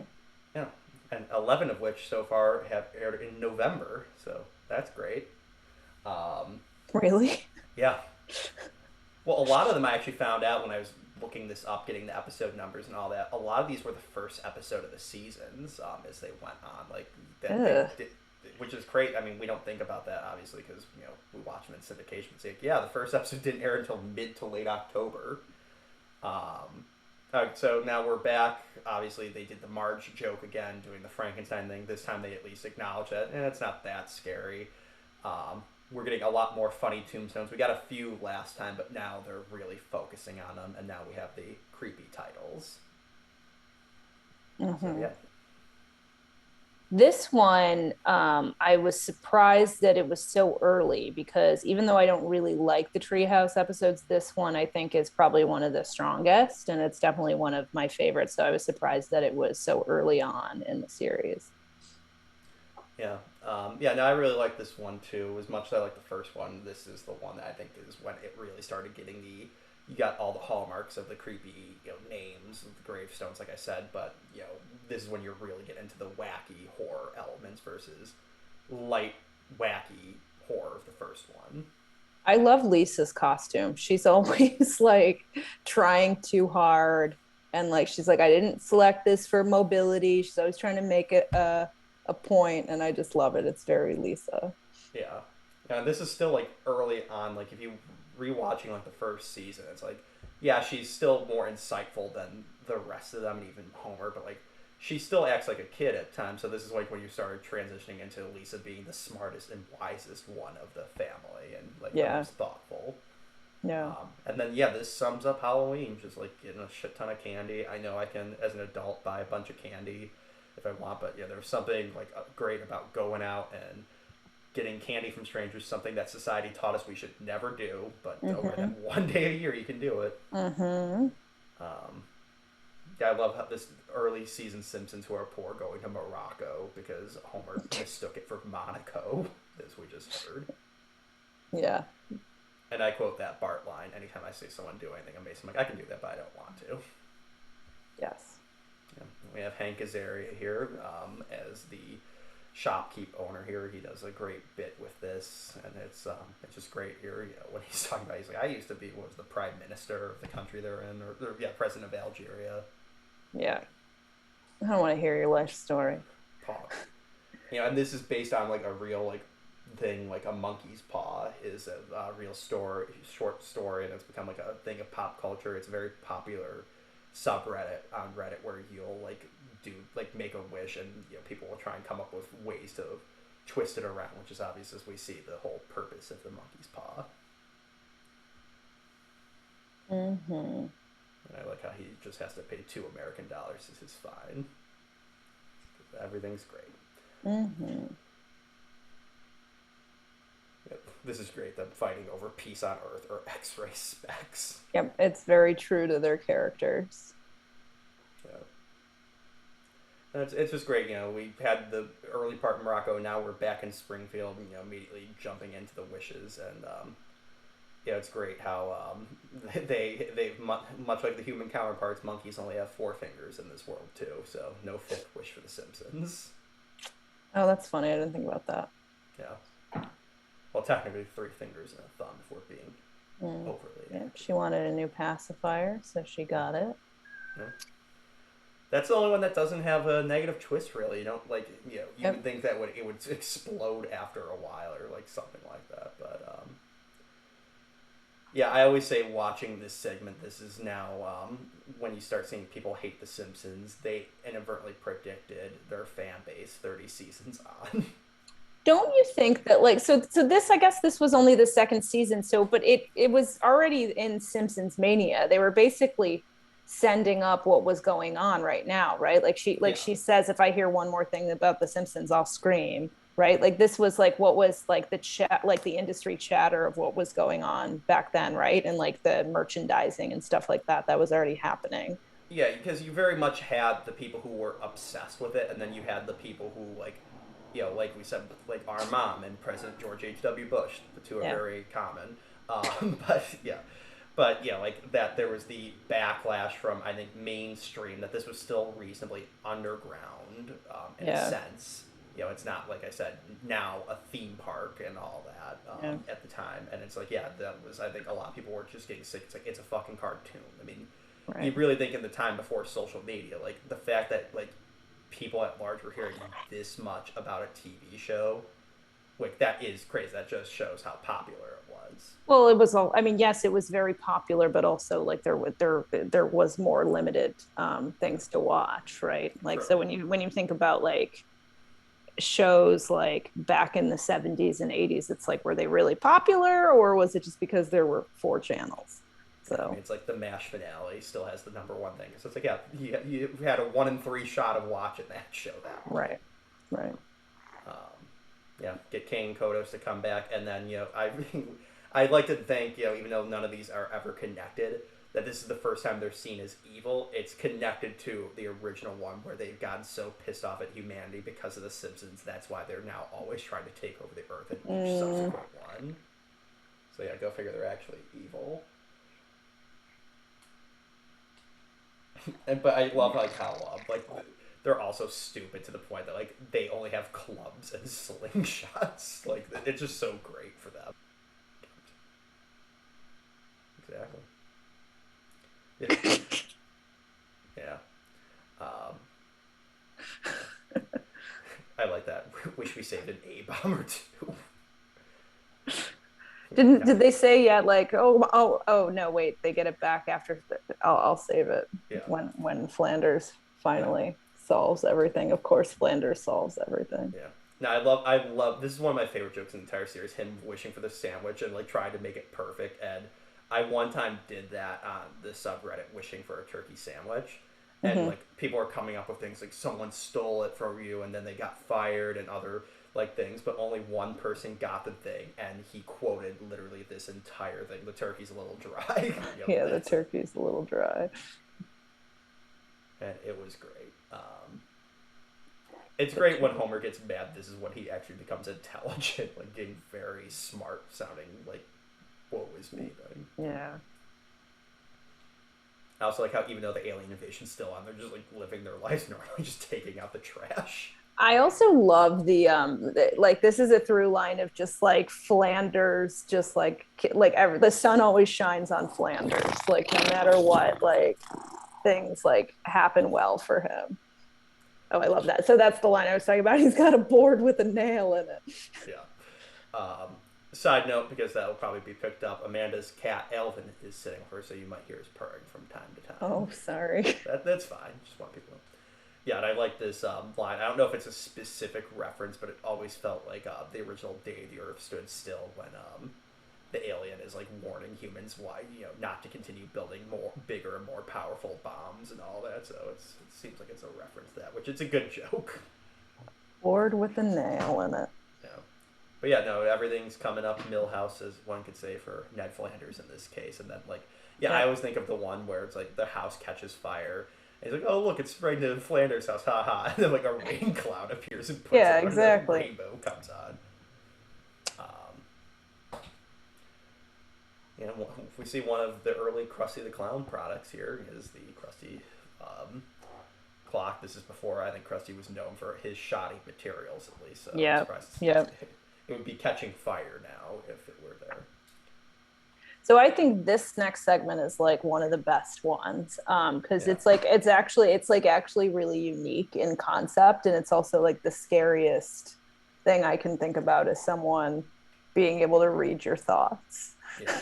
Yeah, and 11 of which so far have aired in November, so that's great. Really? Yeah. Well, a lot of them I actually found out when I was looking this up, getting the episode numbers and all that, a lot of these were the first episode of the seasons as they went on. Like that they Ugh. did, which is great. I mean, we don't think about that obviously because we watch them in syndication. It's like, yeah, the first episode didn't air until mid to late October. So now we're back. Obviously, they did the Marge joke again, doing the Frankenstein thing. This time they at least acknowledge it, and it's not that scary. We're getting a lot more funny tombstones. We got a few last time, but now they're really focusing on them, and now we have the creepy titles. So Mm-hmm. yeah, This one, I was surprised that it was so early because even though I don't really like the Treehouse episodes, this one I think is probably one of the strongest, and it's definitely one of my favorites. So I was surprised that it was so early on in the series. yeah, yeah. No, I really like this one too. As much as I like the first one, this is the one that I think is when it really started getting the. You got all the hallmarks of the creepy, names of the gravestones, like I said, but this is when you're really getting into the wacky horror elements versus light, wacky horror of the first one. I love Lisa's costume. She's always like trying too hard. And like she's like, I didn't select this for mobility. She's always trying to make it a point, and I just love it. It's very Lisa. Yeah. This is still like early on. Like if you rewatching like the first season, it's like, yeah, she's still more insightful than the rest of them, and even Homer. But like, she still acts like a kid at times. So this is like when you started transitioning into Lisa being the smartest and wisest one of the family, and like the Yeah. most thoughtful. Yeah. And then yeah, this sums up Halloween, just like getting a shit ton of candy. I know I can, as an adult, buy a bunch of candy if I want, but yeah, there was something like great about going out and getting candy from strangers, something that society taught us we should never do, but over Mm-hmm. that one day a year you can do it. Mm-hmm. Um, yeah, I love how this early season Simpsons who are poor going to Morocco because Homer mistook it for Monaco, as we just heard. Yeah. And I quote that Bart line anytime I see someone do anything amazing. I'm like, I can do that, but I don't want to. Yes. Yeah. We have Hank Azaria here as the shopkeep owner here. He does a great bit with this, and it's just great here. When he's talking about, he's like, I used to be what was the prime minister of the country they're in, or yeah, president of Algeria. Yeah. I don't want to hear your life story. Paw. And this is based on like a real like thing, like a monkey's paw is a real short story, and it's become like a thing of pop culture. It's a very popular subreddit on Reddit where you'll like do like make a wish, and people will try and come up with ways to twist it around, which is obvious as we see the whole purpose of the monkey's paw. Mm-hmm. And I like how he just has to pay $2 American. This is fine. Everything's great. Mm-hmm. Yep. This is great. Them fighting over peace on Earth or X-ray specs. Yep. It's very true to their characters. Yeah. And it's just great. We had the early part in Morocco. Now we're back in Springfield. Immediately jumping into the wishes, and yeah, it's great how they've much like the human counterparts. Monkeys only have 4 fingers in this world too. So no fifth wish for the Simpsons. Oh, that's funny. I didn't think about that. Yeah. Well, technically 3 fingers and a thumb if we're being Mm. overly. Yeah, she wanted a new pacifier, so she got it. Yeah. That's the only one that doesn't have a negative twist. Really, you don't like. You Yep. would think that it would explode after a while or like something like that. But yeah, I always say watching this segment, this is now when you start seeing people hate The Simpsons, they inadvertently predicted their fan base 30 seasons on. Don't you think that like so this I guess this was only the second season, so but it was already in Simpsons Mania. They were basically sending up what was going on right now, right? Like Yeah. she says, if I hear one more thing about the Simpsons, I'll scream, right? Like this was like what was like the chat, like the industry chatter of what was going on back then, right? And like the merchandising and stuff like that was already happening. Yeah, because you very much had the people who were obsessed with it, and then you had the people who like, like we said, like our mom and President George H.W. Bush. The two are Yeah. very common. But yeah, like that. There was the backlash from I think mainstream that this was still reasonably underground in a Yeah. sense. It's not like I said now a theme park and all that Yeah. at the time, and it's like yeah, that was I think a lot of people were just getting sick. It's like it's a fucking cartoon. I mean, You Right. really think in the time before social media, like the fact that like people at large were hearing this much about a TV show, like that is crazy. That just shows how popular it was. Well, it was all. I mean, yes, it was very popular, but also like there was more limited Yeah, things to watch, right? Like true. so when you think about like shows like back in the 70s and 80s, it's like were they really popular or was it just because there were four channels? Yeah, I mean, So it's like the MASH finale still has the number one thing. So it's like, yeah, you had a 1 in 3 shot of watching that show that way. right, right. Um, yeah, get Kane and Kodos to come back, and then I'd like to think even though none of these are ever connected, that this is the first time they're seen as evil. It's connected to the original one where they've gotten so pissed off at humanity because of the Simpsons. That's why they're now always trying to take over the Earth in each Mm, subsequent one. So yeah, go figure. They're actually evil. But I love like how like they're also stupid to the point that like they only have clubs and slingshots. Like it's just so great for them. Exactly. Yeah. Yeah. Um, I like that. Wish we saved an A bomb or two. did they say yet like oh no wait they get it back after I'll save it Yeah. when Flanders Yeah. finally solves everything. Of course, Flanders solves everything. Yeah. No, I love. This is one of my favorite jokes in the entire series. Him wishing for the sandwich and like trying to make it perfect. And I one time did that on the subreddit, wishing for a turkey sandwich, and Mm-hmm. like people are coming up with things like someone stole it from you, and then they got fired, and other like things. But only one person got the thing, and he quoted literally this entire thing. The turkey's a little dry. Yep, Yeah, the that's it. turkey's a little dry. And it was great. It's great when Homer gets mad. This is when he actually becomes intelligent, like getting very smart sounding, like what was me thing. Yeah. I also like how even though the alien invasion's still on, they're just like living their lives normally, just taking out the trash. I also love like this is a through line of just like Flanders, just like the sun always shines on Flanders, like no matter what, like things like happen well for him. Oh, I love that. So that's the line I was talking about. He's got a board with a nail in it. Yeah. Um, Side note, because that will probably be picked up, Amanda's cat Elvin is sitting with her, so you might hear his purring from time to time. Oh, sorry. That's fine. Just want people to. Yeah, and I like this line. I don't know if it's a specific reference, but it always felt like the original Day the Earth Stood Still when the alien is like warning humans why not to continue building more bigger and more powerful bombs and all that. So it seems like it's a reference to that, which it's a good joke. Board with a nail in it. Yeah. But yeah, no, everything's coming up. Millhouse, as one could say for Ned Flanders in this case, and then like yeah, I Yeah. always think of the one where it's like the house catches fire. And he's like, "Oh look, it's spraying to Flanders' house, haha!" And then like a rain cloud appears and puts Yeah, it on, and then exactly. rainbow comes on. If we see one of the early Krusty the Clown products here is the Krusty clock. This is before I think Krusty was known for his shoddy materials, at least. So I'm Yep. surprised Yep. it would be catching fire now if it were there. So I think this next segment is like one of the best ones because Yeah. it's like actually really unique in concept and it's also like the scariest thing I can think about is someone being able to read your thoughts. Yeah.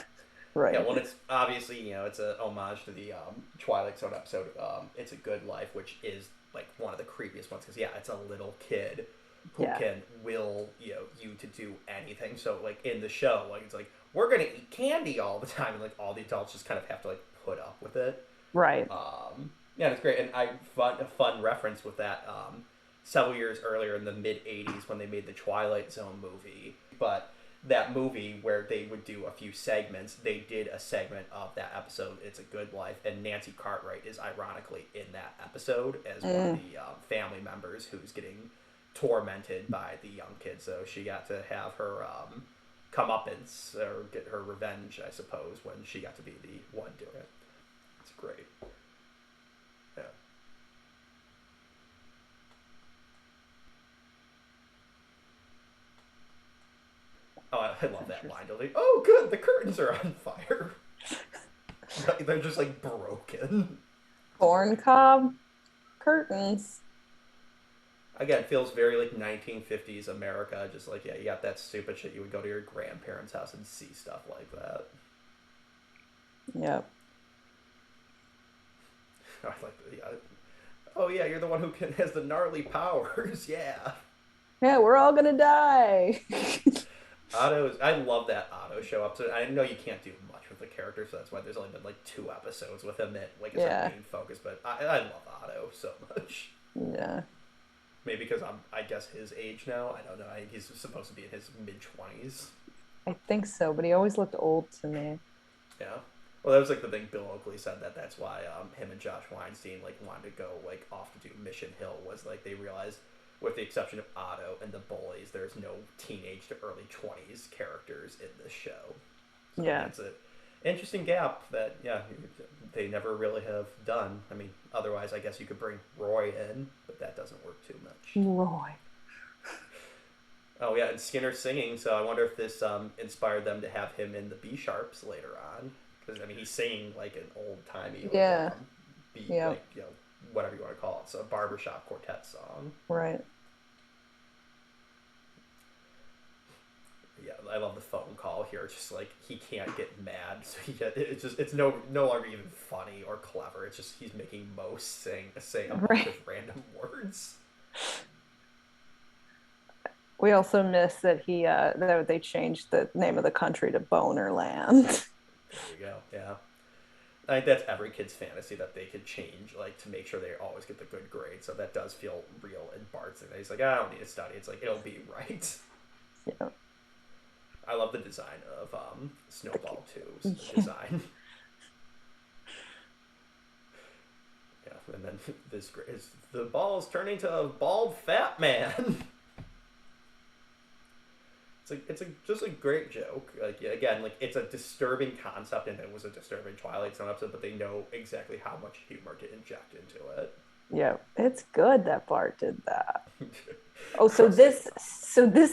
Yeah, Right. well, it's obviously it's a homage to the Twilight Zone episode. It's a Good Life, which is like one of the creepiest ones because yeah, it's a little kid who Yeah. can will you to do anything. So like in the show, like it's like we're gonna eat candy all the time, and like all the adults just kind of have to like put up with it. Right. Yeah, it's great, and a fun reference with that. Several years earlier in the mid '80s when they made the Twilight Zone movie, but that movie where they would do a few segments, they did a segment of that episode. It's a Good Life, and Nancy Cartwright is ironically in that episode as one of the family members who's getting tormented by the young kid. So she got to have her comeuppance or get her revenge, I suppose, when she got to be the one doing it. It's great. Yeah. Oh, I love that line. Like, oh, good, the curtains are on fire. They're just like broken. Corn cob curtains. Again, feels very like 1950s America. Just like, yeah, you got that stupid shit. You would go to your grandparents' house and see stuff like that. Yep. I like the, yeah. Oh yeah, you're the one who has the gnarly powers. Yeah. Yeah, we're all gonna die. I love that Otto show up. So I know you can't do much with the character, so that's why there's only been like 2 episodes with him that like is a Yeah. main focus. But I love Otto so much. Yeah. Maybe because I guess his age now. I don't know. He's supposed to be in his mid-20s. I think so, but he always looked old to me. Yeah. Well, that was like the thing Bill Oakley said that's why him and Josh Weinstein like wanted to go like off to do Mission Hill was like they realized with the exception of Otto and the bullies, there's no teenage to early 20s characters in this show. So Yeah. it's an interesting gap that they never really have done. I mean, otherwise I guess you could bring Roy in, but that doesn't work too much. Roy. Oh yeah, and Skinner singing. So I wonder if this inspired them to have him in the B sharps later on, because I mean he's singing like an old timey B like whatever you want to call it. So a barbershop quartet song. Right. Yeah, I love the phone call here. It's just like he can't get mad, so it's no longer even funny or clever. It's just he's making Mo say a bunch of random words. We also miss that they changed the name of the country to Bonerland. There you go. Yeah. I think that's every kid's fantasy that they could change, like to make sure they always get the good grade. So that does feel real in Bart's. He's like, I don't need to study. It's like it'll be right. Yeah. I love the design of Snowball 2's design. Yeah, and then this is the ball's turning to a bald fat man. It's just a great joke. Like again, like it's a disturbing concept, and it was a disturbing Twilight Zone episode, but they know exactly how much humor to inject into it. Yeah, it's good that Bart did that. Oh, so this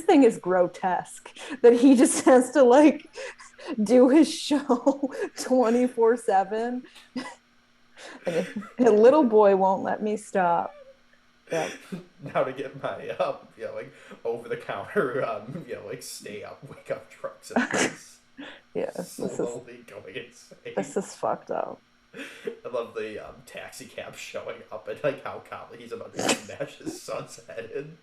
thing is grotesque that he just has to like do his show 24/7, and a little boy won't let me stop. Yeah. Now to get my like over the counter like stay up, wake up drugs and this. Yeah, Slowly going insane. This is fucked up. I love the taxi cab showing up and like how calmly he's about to smash his son's head in.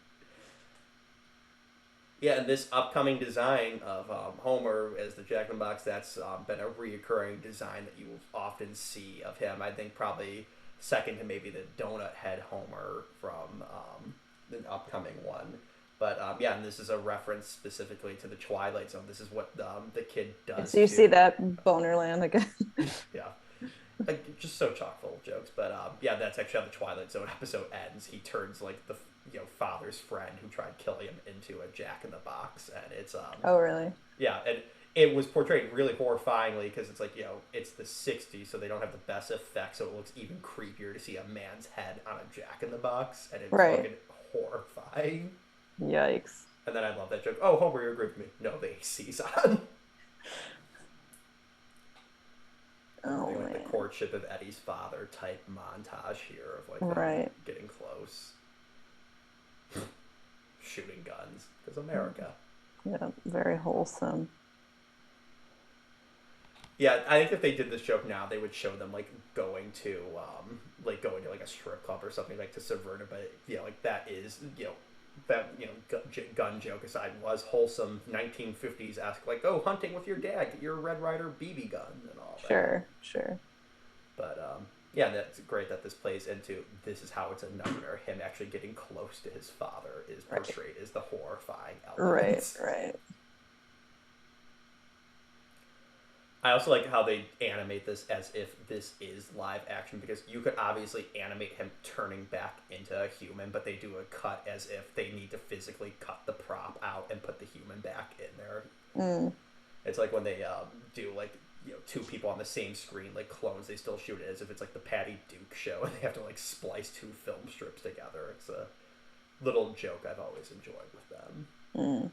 Yeah, and this upcoming design of Homer as the Jack in the Box, that's been a reoccurring design that you will often see of him. I think probably second to maybe the donut head Homer from the upcoming one. But and this is a reference specifically to the Twilight Zone. This is what the kid does. So you see that Bonerland again? Yeah. Like, just so chock full of jokes. But that's actually how the Twilight Zone episode ends. He turns like the father's friend who tried killing him into a Jack in the Box, and it's Oh really? Yeah, and it was portrayed really horrifyingly because it's like it's the '60s, so they don't have the best effects, so it looks even creepier to see a man's head on a Jack in the Box, and it's fucking horrifying. Yikes! And then I love that joke. Oh, Homer, you agree with me? No, the AC's on. Oh like man. the courtship of Eddie's father type montage here of like getting close, shooting guns because America. Yeah, very wholesome. Yeah, I think if they did this joke now, they would show them like going to like a strip club or something like to subvert it. But like that is that gun joke aside was wholesome 1950s esque, like hunting with your dad, get your Red Ryder BB gun and all that. Sure. But that's great that this plays into this is how it's a nightmare. Him actually getting close to his father is portrayed as the horrifying element. Right. I also like how they animate this as if this is live action, because you could obviously animate him turning back into a human, but they do a cut as if they need to physically cut the prop out and put the human back in there. It's like when they do like two people on the same screen like clones, they still shoot it as if it's like the Patty Duke show and they have to like splice two film strips together. It's a little joke I've always enjoyed with them.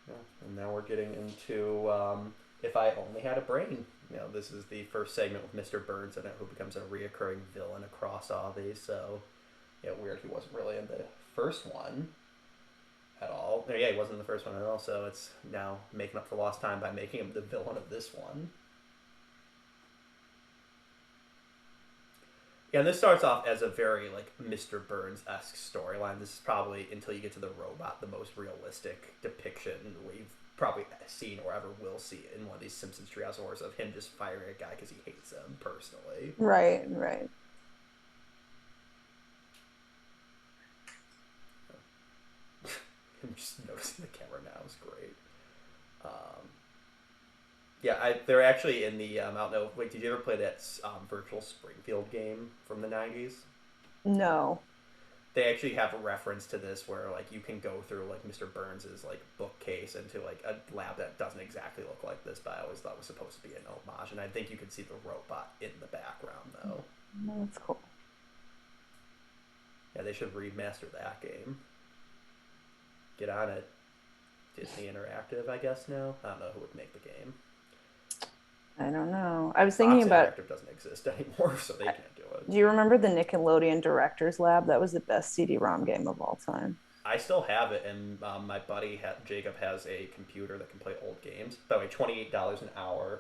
Yeah. And now we're getting into If I Only Had a Brain. This is the first segment with Mr. Burns in it, who becomes a reoccurring villain across all these. So, weird he wasn't really in the first one at all. Yeah, he wasn't in the first one at all, so it's now making up for lost time by making him the villain of this one. Yeah, and this starts off as a very like Mr. Burns-esque storyline. This is probably, until you get to the robot, the most realistic depiction we've probably seen or ever will see in one of these Simpsons Treehouse Horrors, of him just firing a guy because he hates him personally. Right, right. Him just noticing the camera now is great. Yeah, they're actually in the I don't know. Wait, did you ever play that virtual Springfield game from the '90s? No. They actually have a reference to this where like you can go through like Mr. Burns's like bookcase into like a lab that doesn't exactly look like this, but I always thought was supposed to be an homage, and I think you can see the robot in the background though. That's cool. Yeah, they should remaster that game. Get on it. Disney Interactive, I guess now. I don't know who would make the game. I don't know. I was thinking about. Interactive doesn't exist anymore, so they can't do it. Do you remember the Nickelodeon Directors Lab? That was the best CD-ROM game of all time. I still have it, and my buddy Jacob has a computer that can play old games. By the way, $28 an hour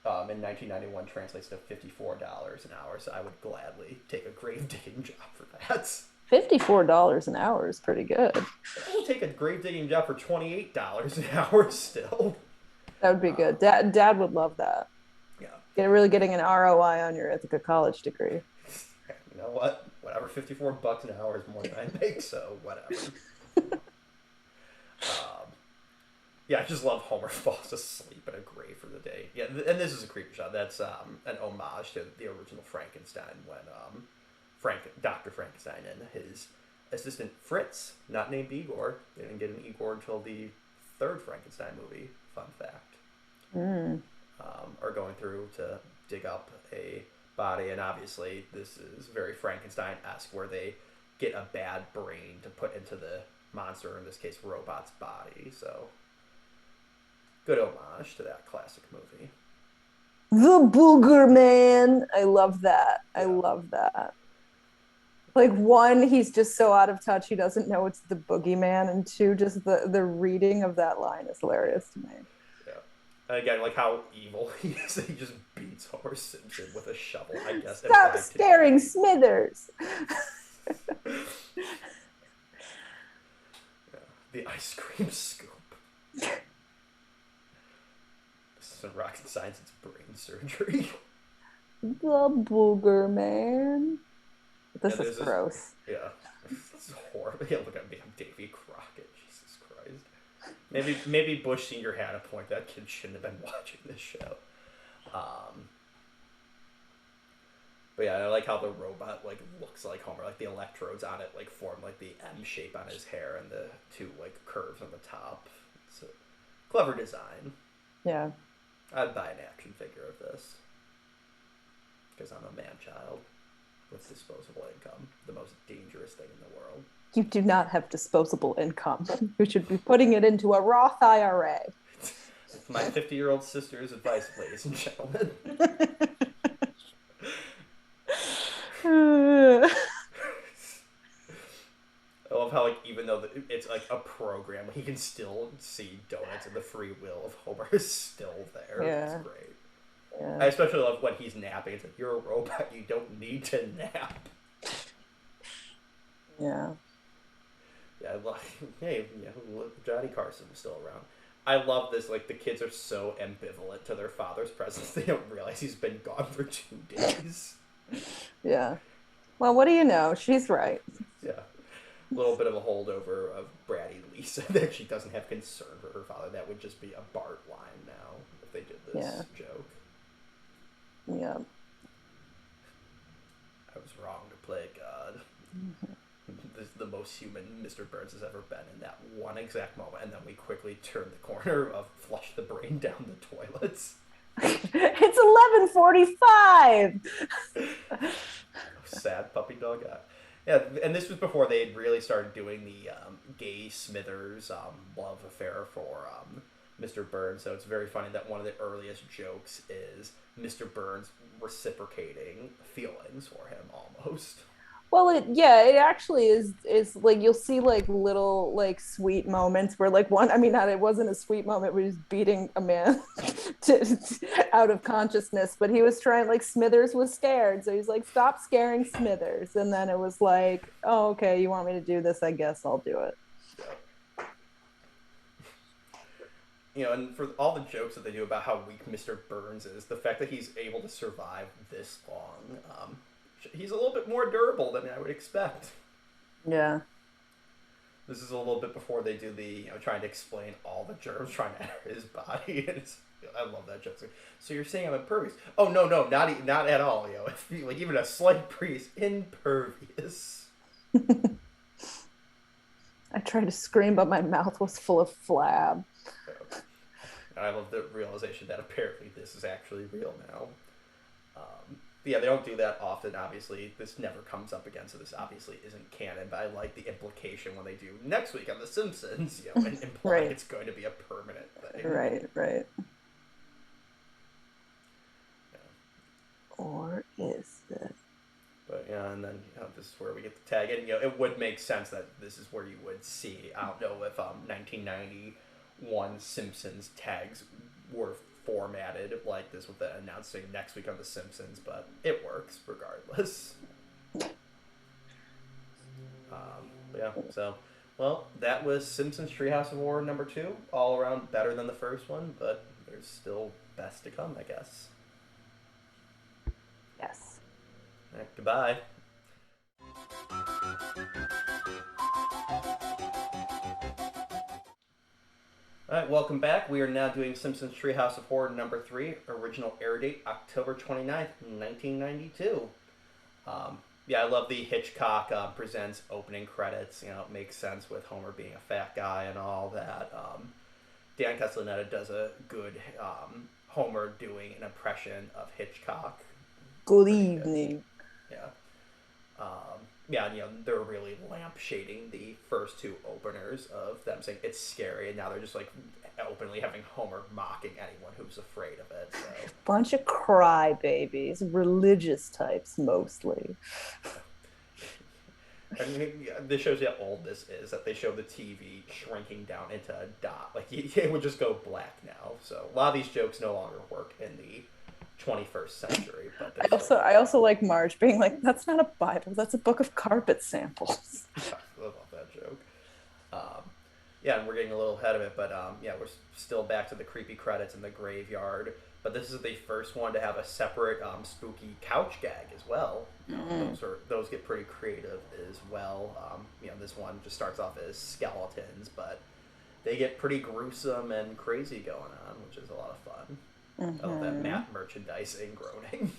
in 1991 translates to $54 an hour, so I would gladly take a grave digging job for that. $54 an hour is pretty good. I will take a grave digging job for $28 an hour still. That would be good. Dad would love that. Yeah. Really getting an ROI on your Ithaca College degree. You know what? Whatever, $54 an hour is more than I make, so whatever. Yeah, I just love Homer falls asleep in a grave for the day. Yeah, and this is a creepy shot. That's an homage to the original Frankenstein when Dr. Frankenstein and his assistant Fritz, not named Igor, they didn't get an Igor until the third Frankenstein movie. Fun fact. Are going through to dig up a body, and obviously this is very Frankenstein-esque, where they get a bad brain to put into the monster, in this case robot's body. So good homage to that classic movie. The Booger Man. I love that. I love that. Like, one, he's just so out of touch he doesn't know it's the boogeyman, and two, just the reading of that line is hilarious to me. And again, like how evil he is. He just beats Homer Simpson with a shovel, I guess. Stop staring, Smithers! Yeah. The ice cream scoop. This isn't rocket science, it's brain surgery. The Booger Man. This is gross. Yeah. It's horrible. Yeah, look at me. I'm Davy Crockett. Jesus Christ. Maybe Bush Sr. had a point. That kid shouldn't have been watching this show. But yeah, I like how the robot like looks like Homer. Like the electrodes on it like form like the M shape on his hair, and the two like curves on the top. It's a clever design. Yeah. I'd buy an action figure of this because I'm a man-child with disposable income, the most dangerous thing in the world. You do not have disposable income. You should be putting it into a Roth IRA. My 50-year-old sister's advice, ladies and gentlemen. I love how, like, even though it's like a program, he can still see donuts, and the free will of Homer is still there. Yeah. It's great. Yeah. I especially love when he's napping. It's like, you're a robot, you don't need to nap. Yeah. Yeah, I love. Hey, Johnny Carson was still around. I love this. Like, the kids are so ambivalent to their father's presence, they don't realize he's been gone for 2 days. Yeah. Well, what do you know? She's right. Yeah. A little bit of a holdover of Bratty Lisa that she doesn't have concern for her father. That would just be a Bart line now if they did this joke. Yeah. I was wrong to play God. This is the most human Mr. Burns has ever been in that one exact moment, and then we quickly turn the corner of flush the brain down the toilets. It's 11:45. Sad puppy dog. Yeah, and this was before they had really started doing the gay Smithers love affair for Mr. Burns. So it's very funny that one of the earliest jokes is Mr. Burns reciprocating feelings for him almost. Well, it actually is like you'll see like little like sweet moments where like one, I mean, not it wasn't a sweet moment where he was beating a man out of consciousness, but he was trying, like Smithers was scared, so he's like, stop scaring Smithers, and then it was like, oh, okay, you want me to do this, I guess I'll do it. Yeah. And for all the jokes that they do about how weak Mr. Burns is, the fact that he's able to survive this long, he's a little bit more durable than I would expect. Yeah. This is a little bit before they do the, trying to explain all the germs trying to enter his body. I love that joke. So you're saying I'm impervious? Oh no, not at all. Like even a slight breeze, impervious. I tried to scream, but my mouth was full of flab. And I love the realization that apparently this is actually real now. Yeah, they don't do that often, obviously. This never comes up again, so this obviously isn't canon, but I like the implication when they do next week on The Simpsons, and imply right. It's going to be a permanent thing. Right. Yeah. Or is it? But yeah, and then this is where we get the tag in. It would make sense that this is where you would see. I don't know if 1991 Simpsons tags were formatted like this with the announcing next week on The Simpsons, but it works regardless. Yeah, so, well, that was Simpsons Treehouse of Horror number 2. All around better than the first one, but there's still best to come, I guess. Yes. Right, goodbye. Alright, welcome back. We are now doing Simpsons Treehouse of Horror number 3, original air date October 29th, 1992. Yeah, I love the Hitchcock presents opening credits. It makes sense with Homer being a fat guy and all that. Dan Castellaneta does a good Homer doing an impression of Hitchcock. Good evening. Good. Yeah. Yeah, they're really lampshading the first 2 openers of them saying it's scary, and now they're just like openly having Homer mocking anyone who's afraid of it. So. Bunch of crybabies, religious types mostly. I mean, this shows you how old this is, that they show the TV shrinking down into a dot. Like, it would just go black now. So a lot of these jokes no longer work in the 21st century. But I also like Marge being like, that's not a Bible, that's a book of carpet samples. I love that joke. Yeah, and we're getting a little ahead of it, but yeah, we're still back to the creepy credits in the graveyard. But this is the first one to have a separate spooky couch gag as well. Those get pretty creative as well. This one just starts off as skeletons, but they get pretty gruesome and crazy going on, which is a lot of fun. I love that Matt merchandising groaning.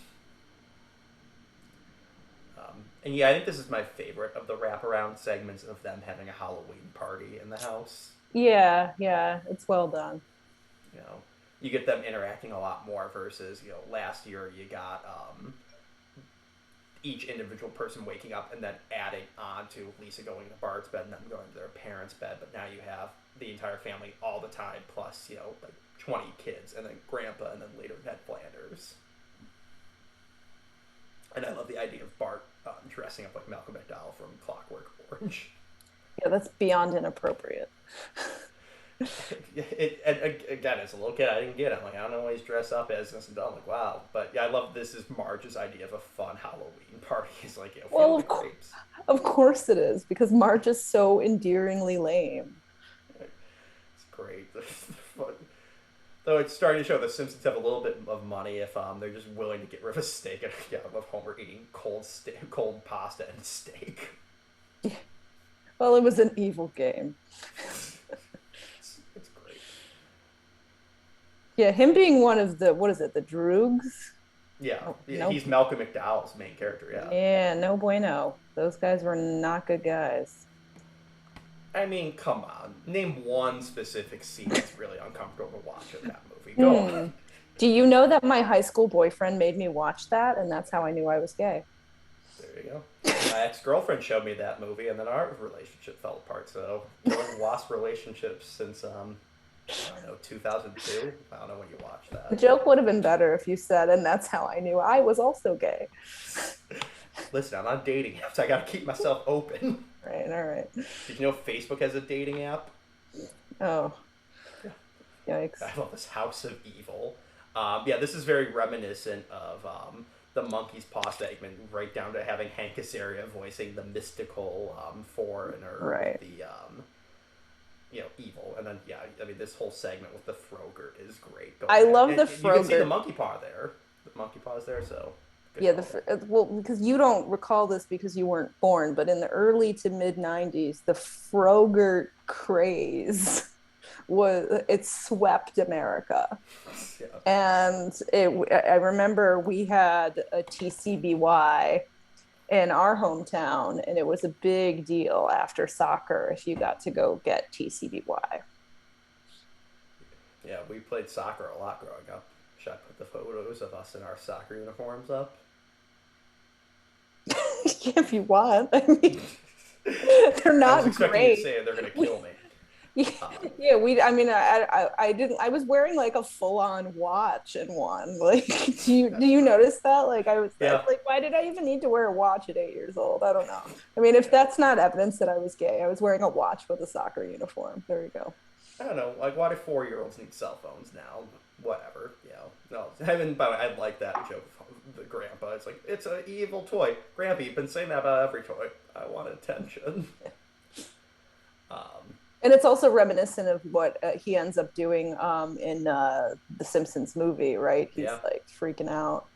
And yeah, I think this is my favorite of the wraparound segments of them having a Halloween party in the house. Yeah, it's well done. You get them interacting a lot more versus, last year you got each individual person waking up and then adding on to Lisa going to Bart's bed and then going to their parents' bed. But now you have the entire family all the time, plus, like 20 kids, and then Grandpa, and then later Ned Flanders. And I love the idea of Bart dressing up like Malcolm McDowell from Clockwork Orange. Yeah, that's beyond inappropriate. Again, as a little kid, I didn't get it. I'm like, I don't know why he's dressed up as this, and I'm like, wow. But yeah, I love this is Marge's idea of a fun Halloween party. He's like, well, of course it is, because Marge is so endearingly lame. It's great. Though it's starting to show the Simpsons have a little bit of money if they're just willing to get rid of a steak. And yeah, I love Homer eating cold pasta and steak. Yeah. Well, it was an evil game. It's great. Yeah, him being one of the, what is it, the Droogs? Yeah, he's Malcolm McDowell's main character, yeah. Yeah, no bueno. Those guys were not good guys. I mean, come on. Name one specific scene that's really uncomfortable to watch in that movie. Go on. Do you know that my high school boyfriend made me watch that, and that's how I knew I was gay? There you go. My ex-girlfriend showed me that movie, and then our relationship fell apart. So lost relationships since I don't know, 2002. I don't know when you watched The that. joke would have been better if you said, and that's how I knew I was also gay. Listen, I'm on dating apps. I gotta keep myself open. Right, all right. Did you know Facebook has a dating app? Oh, Yeah. yikes. I love this House of Evil. Yeah, this is very reminiscent of the Monkey's Paw segment, right down to having Hank Azaria voicing the mystical foreigner Right. with the evil, and then yeah, I mean this whole segment with the Frogurt is great. I love the You can see the Frogurt. Monkey Paw there. The Monkey Paw is there, so good Yeah, call. well, because you don't recall this because you weren't born, but in the early to mid 90s, the Frogurt craze it swept America. Yeah. And I remember we had a TCBY in our hometown, and it was a big deal after soccer if you got to go get TCBY. Yeah, we played soccer a lot growing up. Should I put the photos of us in our soccer uniforms up? If you want. I mean, they're I was not expecting you to great. say they're gonna kill me. Yeah, I mean, I didn't. I was wearing like a full-on watch in one. Like, do you notice that? Like, Yeah. like, why did I even need to wear a watch at 8 years old? I don't know. I mean, if that's not evidence that I was gay, I was wearing a watch with a soccer uniform. There you go. I don't know. Like, why do 4-year-olds need cell phones now? Whatever. No. I mean, by the way, I like that joke of the grandpa. It's like, it's an evil toy. Grandpa, you've been saying that about every toy. I want attention. And it's also reminiscent of what he ends up doing in the Simpsons movie, right? He's Yeah. like freaking out.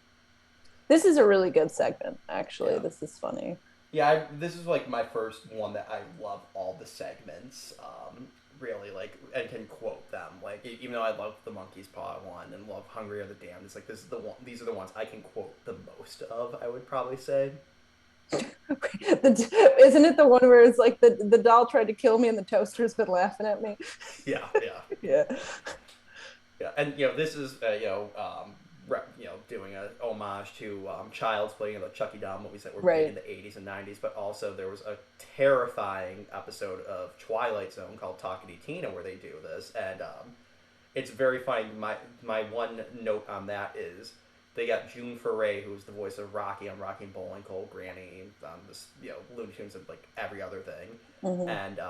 This is a really good segment, actually. Yeah. This is funny. Yeah, this is like my first one that I love all the segments. Really, like, and can quote them. Like, even though I love the Monkey's Paw one and love Hungry Are the Damned, it's like this is the one. These are the ones I can quote the most of. I would probably say. Isn't it the one where it's like the doll tried to kill me and the toaster's been laughing at me? Yeah. Yeah. Yeah, and this is doing a homage to Child's Play, the Chucky doll movies that were Right. made in the 80s and 90s, but also there was a terrifying episode of Twilight Zone called Talkity Tina where they do this, and it's very funny. My one note on that is they got June Foray, who's the voice of Rocky on Rocky and Bullwinkle, Granny on this Looney Tunes and like every other thing, and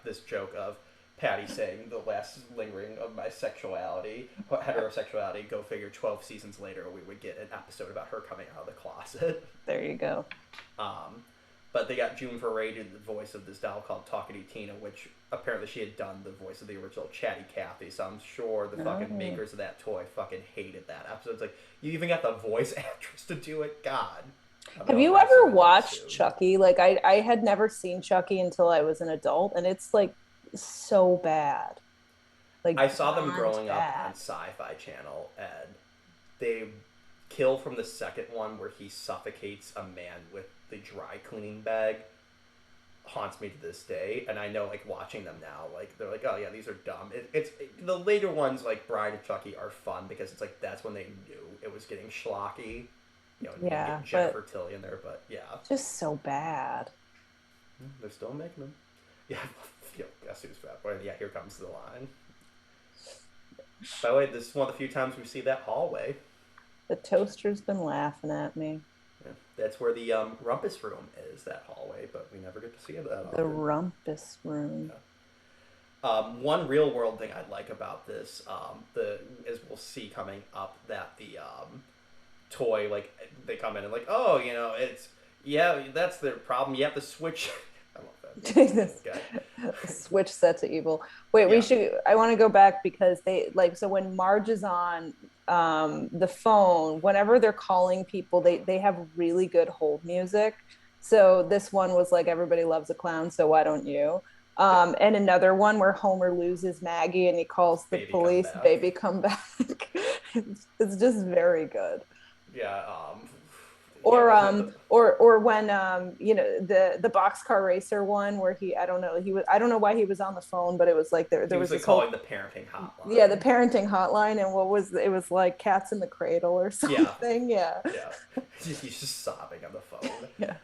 this joke of Patty saying the last lingering of my sexuality, heterosexuality. Go figure. 12 seasons later, we would get an episode about her coming out of the closet. There you go. But they got June Foray to do the voice of this doll called Talkity Tina, which apparently she had done the voice of the original Chatty Cathy. So I'm sure the fucking makers of that toy fucking hated that episode. It's like, you even got the voice actress to do it? God. Have you ever watched Chucky? Like, I had never seen Chucky until I was an adult, and it's like so bad. Like, I saw them beyond growing up bad. on Sci-Fi Channel, and they kill from the second one where he suffocates a man with the dry cleaning bag haunts me to this day. And I know, like, watching them now, like, they're like, oh yeah, these are dumb. The later ones, like Bride of Chucky, are fun because it's like that's when they knew it was getting schlocky. You Yeah, get Jennifer Tilly in there, but yeah, Just so bad. they're still making them. Yeah, guess who's fat boy? Yeah, here comes the line. By the way, this is one of the few times we see that hallway. The toaster's been laughing at me. Yeah, that's where the rumpus room is, that hallway, but we never get to see it that often. The rumpus room. One real world thing I like about this, as we'll see coming up, that the toy, like, they come in and like, oh, that's their problem. You have to switch. I love that. Switch set to evil. Wait, I want to go back because so when Marge is on the phone, whenever they're calling people, they have really good hold music. So this one was like, everybody loves a clown, so why don't you? And another one where Homer loses Maggie and he calls the police, baby come back. It's just very good. Yeah, or wasn't it the or when the boxcar racer one where I don't know why he was on the phone, but it was like there he was was like this whole calling the parenting yeah, the hotline? parenting hotline, and it was like cats in the cradle or Yeah, something. Yeah. yeah. He's just sobbing on the phone. Yeah.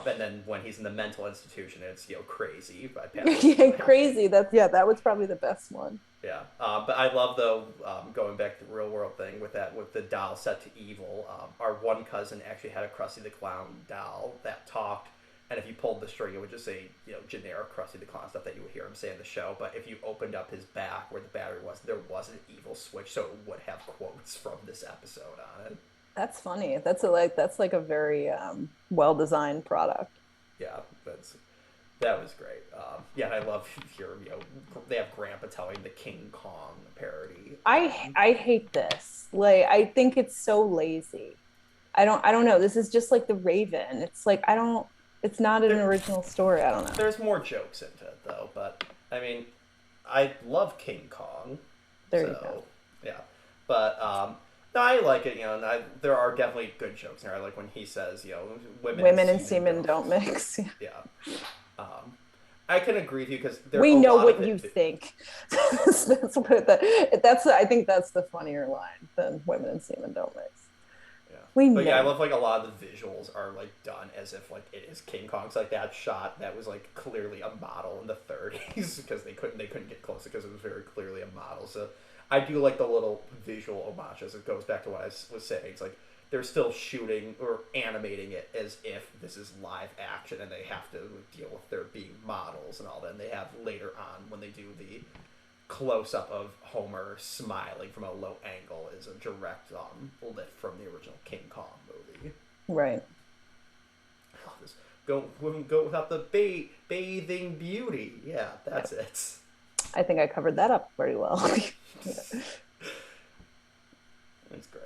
And then when he's in the mental institution, it's Crazy by Patsy Yeah, Cline. crazy. That was probably the best one. Yeah, but I love though going back to the real world thing with the doll set to evil. Our one cousin actually had a Krusty the Clown doll that talked, and if you pulled the string, it would just say generic Krusty the Clown stuff that you would hear him say in the show. But if you opened up his back where the battery was, there was an evil switch, so it would have quotes from this episode on it. That's funny. That's like a very well designed product. Yeah, that was great. Yeah, I love here. They have Grandpa telling the King Kong parody. I hate this. Like I think it's so lazy. I don't know. This is just like the Raven. It's like I don't. It's not an there, original story. I don't know. there's more jokes into it though, but I mean, I love King Kong. There you So go. yeah, but no, I like it. And there are definitely good jokes in there. I like when he says, Women and semen don't mix. Yeah. Um, I can agree with you because We know what you think. That's I think that's the funnier line than women and semen don't mix. Yeah. We But yeah, I know. love like a lot of the visuals are like done as if like it is King Kong's like that shot that was like clearly a model in the 30s because they couldn't get closer because it was very clearly a model. So I do like the little visual homages. It goes back to what I was saying. It's like they're still shooting or animating it as if this is live action and they have to deal with there being models and all that. And they have later on when they do the close up of Homer smiling from a low angle is a direct lift from the original King Kong movie. Right. Oh, this go without the bathing beauty. Yeah, that's it. I think I covered that up very well. It's great.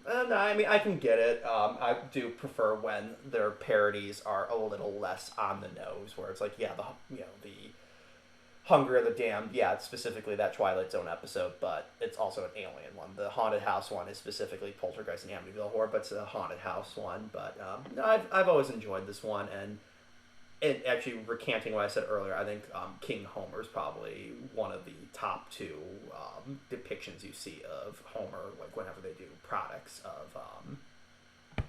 And I mean, I can get it. I do prefer when their parodies are a little less on the nose, where it's like, yeah, the Hunger of the Damned, yeah, it's specifically that Twilight Zone episode, but it's also an alien one. The Haunted House one is specifically Poltergeist and Amityville Horror, but it's a Haunted House one. But no, I've always enjoyed this one, and it actually recanting what I said earlier, I think King Homer is probably one of the top two depictions you see of Homer, like whenever they do products of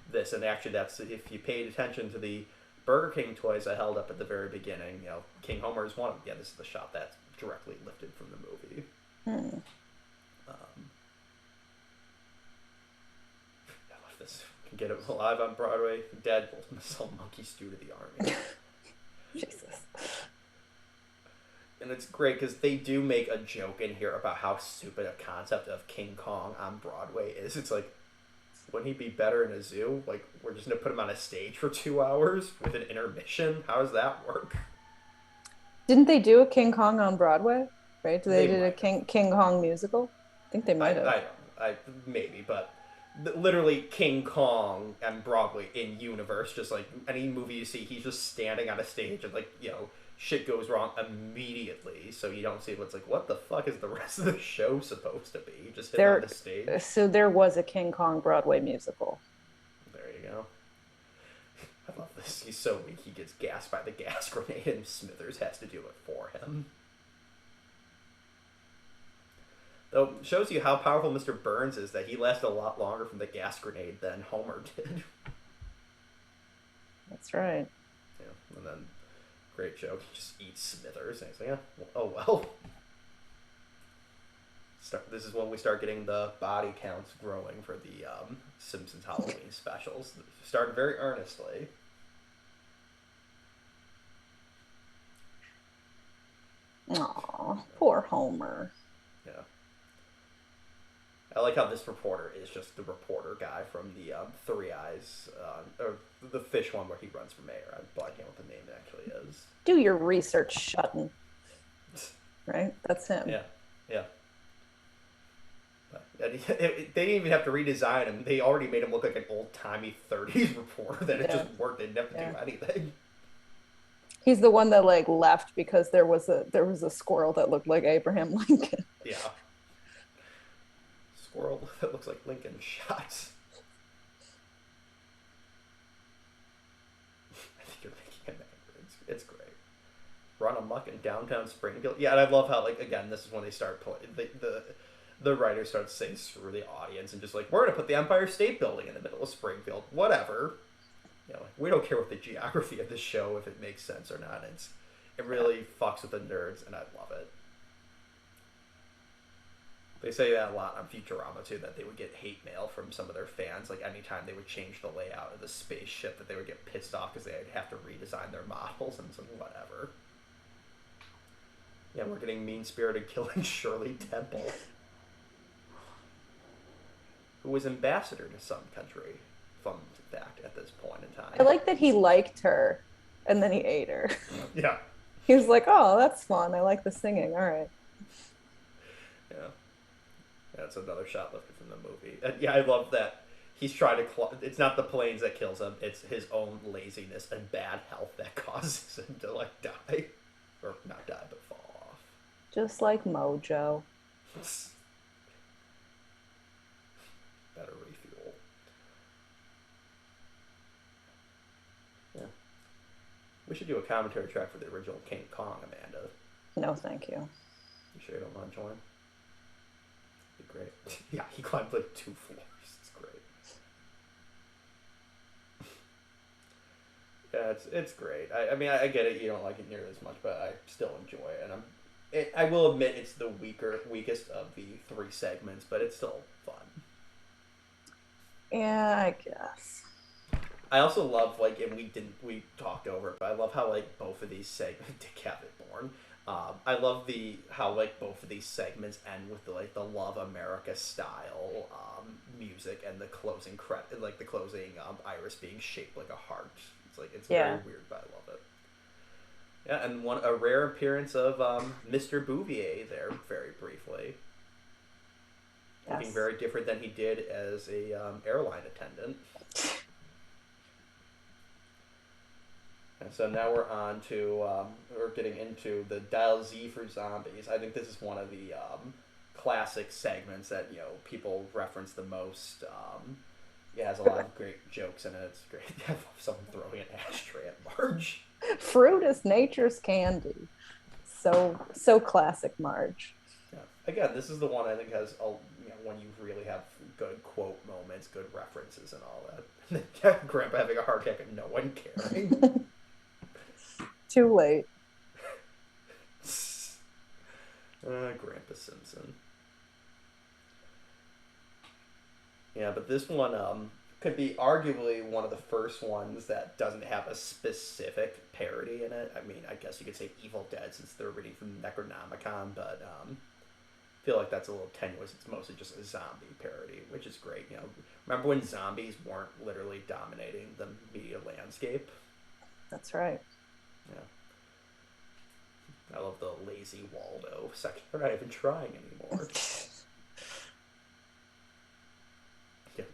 this. And actually, that's if you paid attention to the Burger King toys I held up at the very beginning. King Homer is one of them. Yeah, this is the shot that's directly lifted from the movie. I love this. Can get it live on Broadway. Dad will sell monkey stew to the army. Jesus. And it's great because they do make a joke in here about how stupid a concept of King Kong on Broadway is. It's like, wouldn't he be better in a zoo? Like, we're just going to put him on a stage for 2 hours with an intermission? How does that work? Didn't they do a King Kong on Broadway? Right? They did a might. King Kong musical? I think they might have. I maybe, but literally King Kong and Broadway in universe, just like any movie you see, he's just standing on a stage and like, shit goes wrong immediately, so you don't see what's like, what the fuck is the rest of the show supposed to be? Just hit on the stage. So there was a King Kong Broadway musical. There you go. I love this. He's so weak he gets gassed by the gas grenade and Smithers has to do it for him. Though shows you how powerful Mr. Burns is that he lasted a lot longer from the gas grenade than Homer did. That's right. Yeah, and then great joke. He just eats Smithers, and he's like, yeah, oh well. This is when we start getting the body counts growing for the Simpsons Halloween specials. Started very earnestly. Aw, poor Homer. Yeah. I like how this reporter is just the reporter guy from the Three Eyes, or the fish one where he runs for mayor. I'm blanking on what the name actually is. Do your research, Shutton. Right? That's him. Yeah, yeah. They didn't even have to redesign him. They already made him look like an old-timey 30s reporter that it just worked. They didn't have to do anything. He's the one that like left because there was a squirrel that looked like Abraham Lincoln. Yeah. Squirrel that looks like Lincoln shots. run amok in downtown Springfield. Yeah, and I love how, like, again, this is when they start playing the writer starts saying screw the audience and just like, we're gonna put the Empire State Building in the middle of Springfield, whatever. You know, like, we don't care what the geography of the show if it makes sense or not. It really fucks with the nerds, and I love it. They say that a lot on Futurama too, that they would get hate mail from some of their fans, like anytime they would change the layout of the spaceship, that they would get pissed off because they'd have to redesign their models and some whatever. Yeah, we're getting mean-spirited killing Shirley Temple, who was ambassador to some country, fun fact, at this point in time. I like that he liked her and then he ate her. Yeah. He was like, oh, that's fun. I like the singing. All right. Yeah. That's another shot lifted from the movie. And yeah, I love that he's trying to. It's not the planes that kills him; it's his own laziness and bad health that causes him to like die, or not die, but fall off. Just like Mojo. Better refuel. Yeah, we should do a commentary track for the original King Kong, Amanda. No, thank you. You sure you don't want to join? Be great. Yeah, he climbed like 2 floors. It's great. Yeah, it's great. I mean, I get it. You don't like it nearly as much, but I still enjoy it. And I will admit it's the weakest of the 3 segments, but it's still fun. Yeah, I guess. I also love, like, and we talked over it, but I love how, like, both of these segments, Dick Born. I love how like both of these segments end with the Love America style music and the closing the closing iris being shaped like a heart. It's very weird, but I love it. Yeah, and a rare appearance of Mr. Bouvier there very briefly. Yes. Looking very different than he did as a airline attendant. And so now we're on to, we're getting into the Dial Z for Zombies. I think this is one of the classic segments that, you know, people reference the most. It has a lot of great jokes in it. It's great. I love someone throwing an ashtray at Marge. Fruit is nature's candy. So classic Marge. Yeah. Again, this is the one I think has, when you really have good quote moments, good references and all that. Grandpa having a heart attack and no one caring. Too late. Grandpa Simpson. Yeah, but this one could be arguably one of the first ones that doesn't have a specific parody in it. I mean, I guess you could say Evil Dead since they're reading from Necronomicon, but I feel like that's a little tenuous. It's mostly just a zombie parody, which is great. You know, remember when zombies weren't literally dominating the media landscape? That's right. Yeah. I love the lazy Waldo section. They're not even trying anymore. Yeah,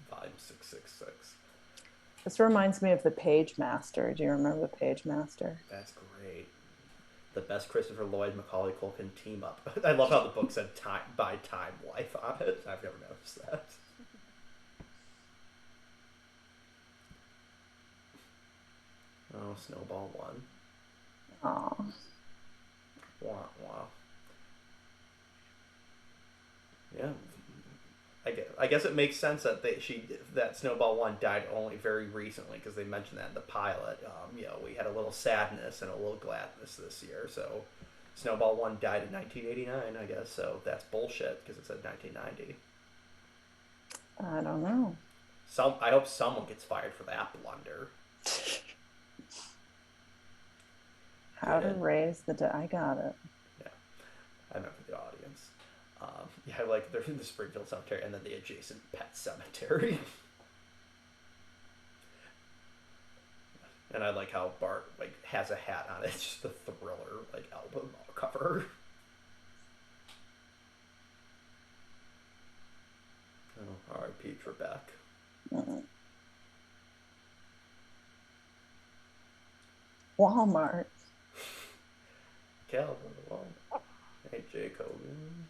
volume 666. This reminds me of the Page Master. Do you remember the Page Master? That's great. The best Christopher Lloyd Macaulay Culkin team up. I love how the book said by Time Life on it. I've never noticed that. Oh, Snowball 1. Aww. Wow. Yeah. I guess it makes sense that that Snowball 1 died only very recently because they mentioned that in the pilot. You know, we had a little sadness and a little gladness this year. So Snowball 1 died in 1989, I guess. So that's bullshit because it said 1990. I don't know. I hope someone gets fired for that blunder. How to raise the I got it. Yeah, I meant for the audience. Yeah, like they're in the Springfield Cemetery and then the adjacent pet cemetery. And I like how Bart like has a hat on it. It's just the Thriller like album cover. Oh, R.I.P. Trebek. Mm-hmm. Walmart. Calvin Walmart. Hey, Jay Hogan.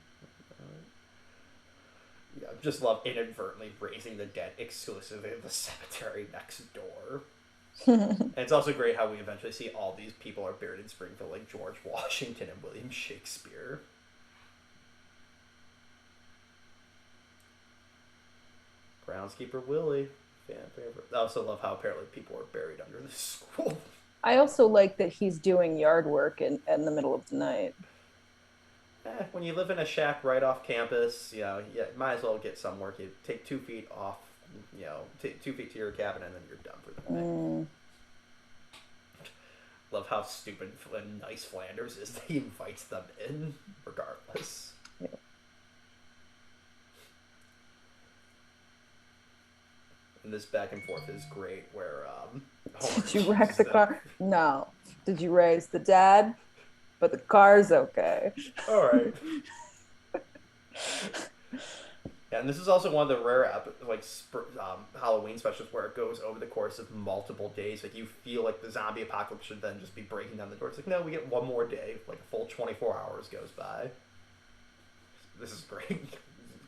Yeah, just love inadvertently raising the dead exclusively in the cemetery next door. And it's also great how we eventually see all these people are buried in Springfield, like George Washington and William Shakespeare. Groundskeeper Willie. Fan favorite. I also love how apparently people are buried under the school. I also like that he's doing yard work in the middle of the night. When you live in a shack right off campus, you might as well get some work. You take 2 feet off, take 2 feet to your cabin, and then you're done for the night. Love how stupid and nice Flanders is that he invites them in, regardless. Yeah. And this back and forth is great, where Did you wreck the car? No. Did you raise the dad? But the car's okay. All right. Yeah, and this is also one of the rare Halloween specials where it goes over the course of multiple days. Like, you feel like the zombie apocalypse should then just be breaking down the door. It's like, no, we get one more day. Like, a full 24 hours goes by. This is great.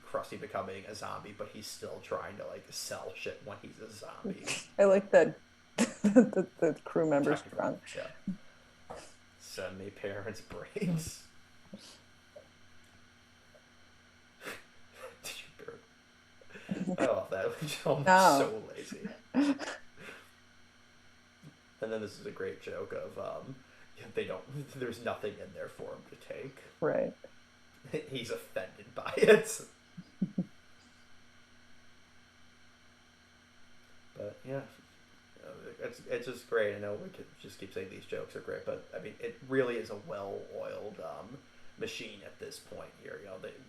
Krusty becoming a zombie, but he's still trying to, like, sell shit when he's a zombie. I like that the crew members drunk. Yeah. Send me parents' brains. I love that. I'm so lazy. And then this is a great joke of there's nothing in there for him to take. Right. He's offended by it. But yeah, it's just great. I know we could just keep saying these jokes are great, but I mean, it really is a well-oiled machine at this point here.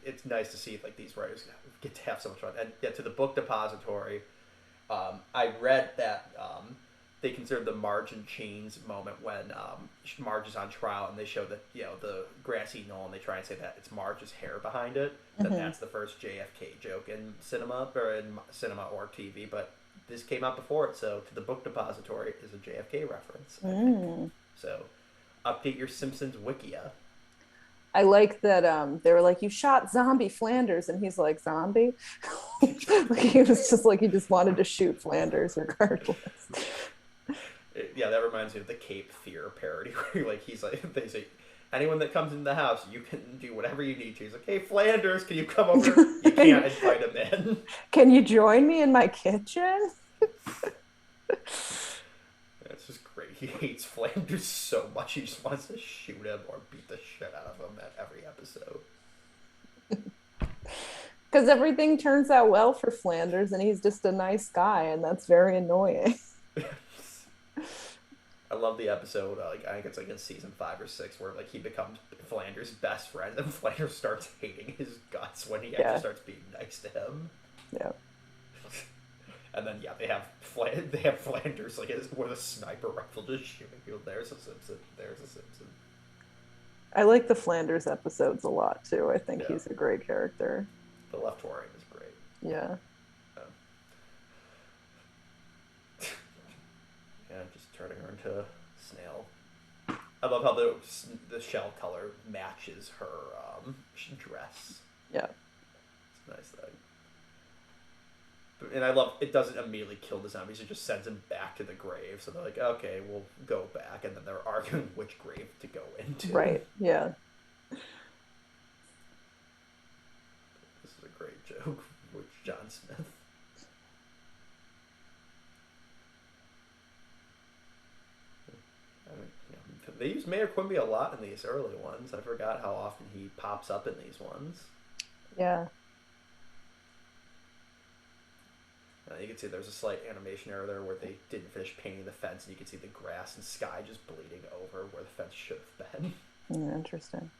It's nice to see like these writers get to have so much fun. And yeah, to the book depository, I read that they considered the Marge and Chains moment when Marge is on trial and they show that the grassy knoll and they try and say that it's Marge's hair behind it. That that's the first JFK joke in cinema or TV, but this came out before it, so to the book depository is a JFK reference. So update your Simpsons Wikia. I like that they were like, you shot zombie Flanders, and he's like, zombie? Like, he was just like, he just wanted to shoot Flanders regardless. Yeah, that reminds me of the Cape Fear parody where they say, anyone that comes into the house, you can do whatever you need to. He's like, hey, Flanders, can you come over? You can't invite him in. Can you join me in my kitchen? It's just great. He hates Flanders so much, he just wants to shoot him or beat the shit out of him at every episode. Because everything turns out well for Flanders, and he's just a nice guy, and that's very annoying. I love the episode, I think it's like in season 5 or 6, where like he becomes Flanders' best friend, and Flanders starts hating his guts when he actually starts being nice to him. Yeah. And then they have Flanders like with a sniper rifle just shooting people. There's a Simpson. There's a Simpson. I like the Flanders episodes a lot too. I think he's a great character. The left-oriented is great. Yeah. Yeah, just turning her into a snail. I love how the shell color matches her dress. Yeah. It's a nice thing. And I love it doesn't immediately kill the zombies, it just sends them back to the grave. So they're like, okay, we'll go back, and then they're arguing which grave to go into. Right, yeah. This is a great joke with John Smith. They use Mayor Quimby a lot in these early ones. I forgot how often he pops up in these ones. Yeah. You can see there's a slight animation error there where they didn't finish painting the fence, and you can see the grass and sky just bleeding over where the fence should have been. Interesting.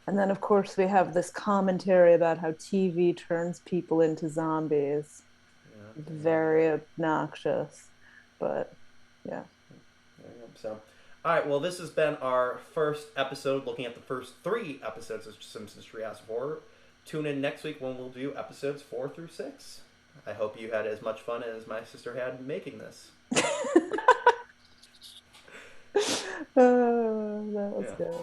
And then, of course, we have this commentary about how TV turns people into zombies. Yeah. Very obnoxious, but yeah. So, all right, well, this has been our first episode looking at the first 3 episodes of Simpsons Treehouse of Horror. Tune in next week when we'll do episodes 4 through 6. I hope you had as much fun as my sister had making this. Oh, that was good.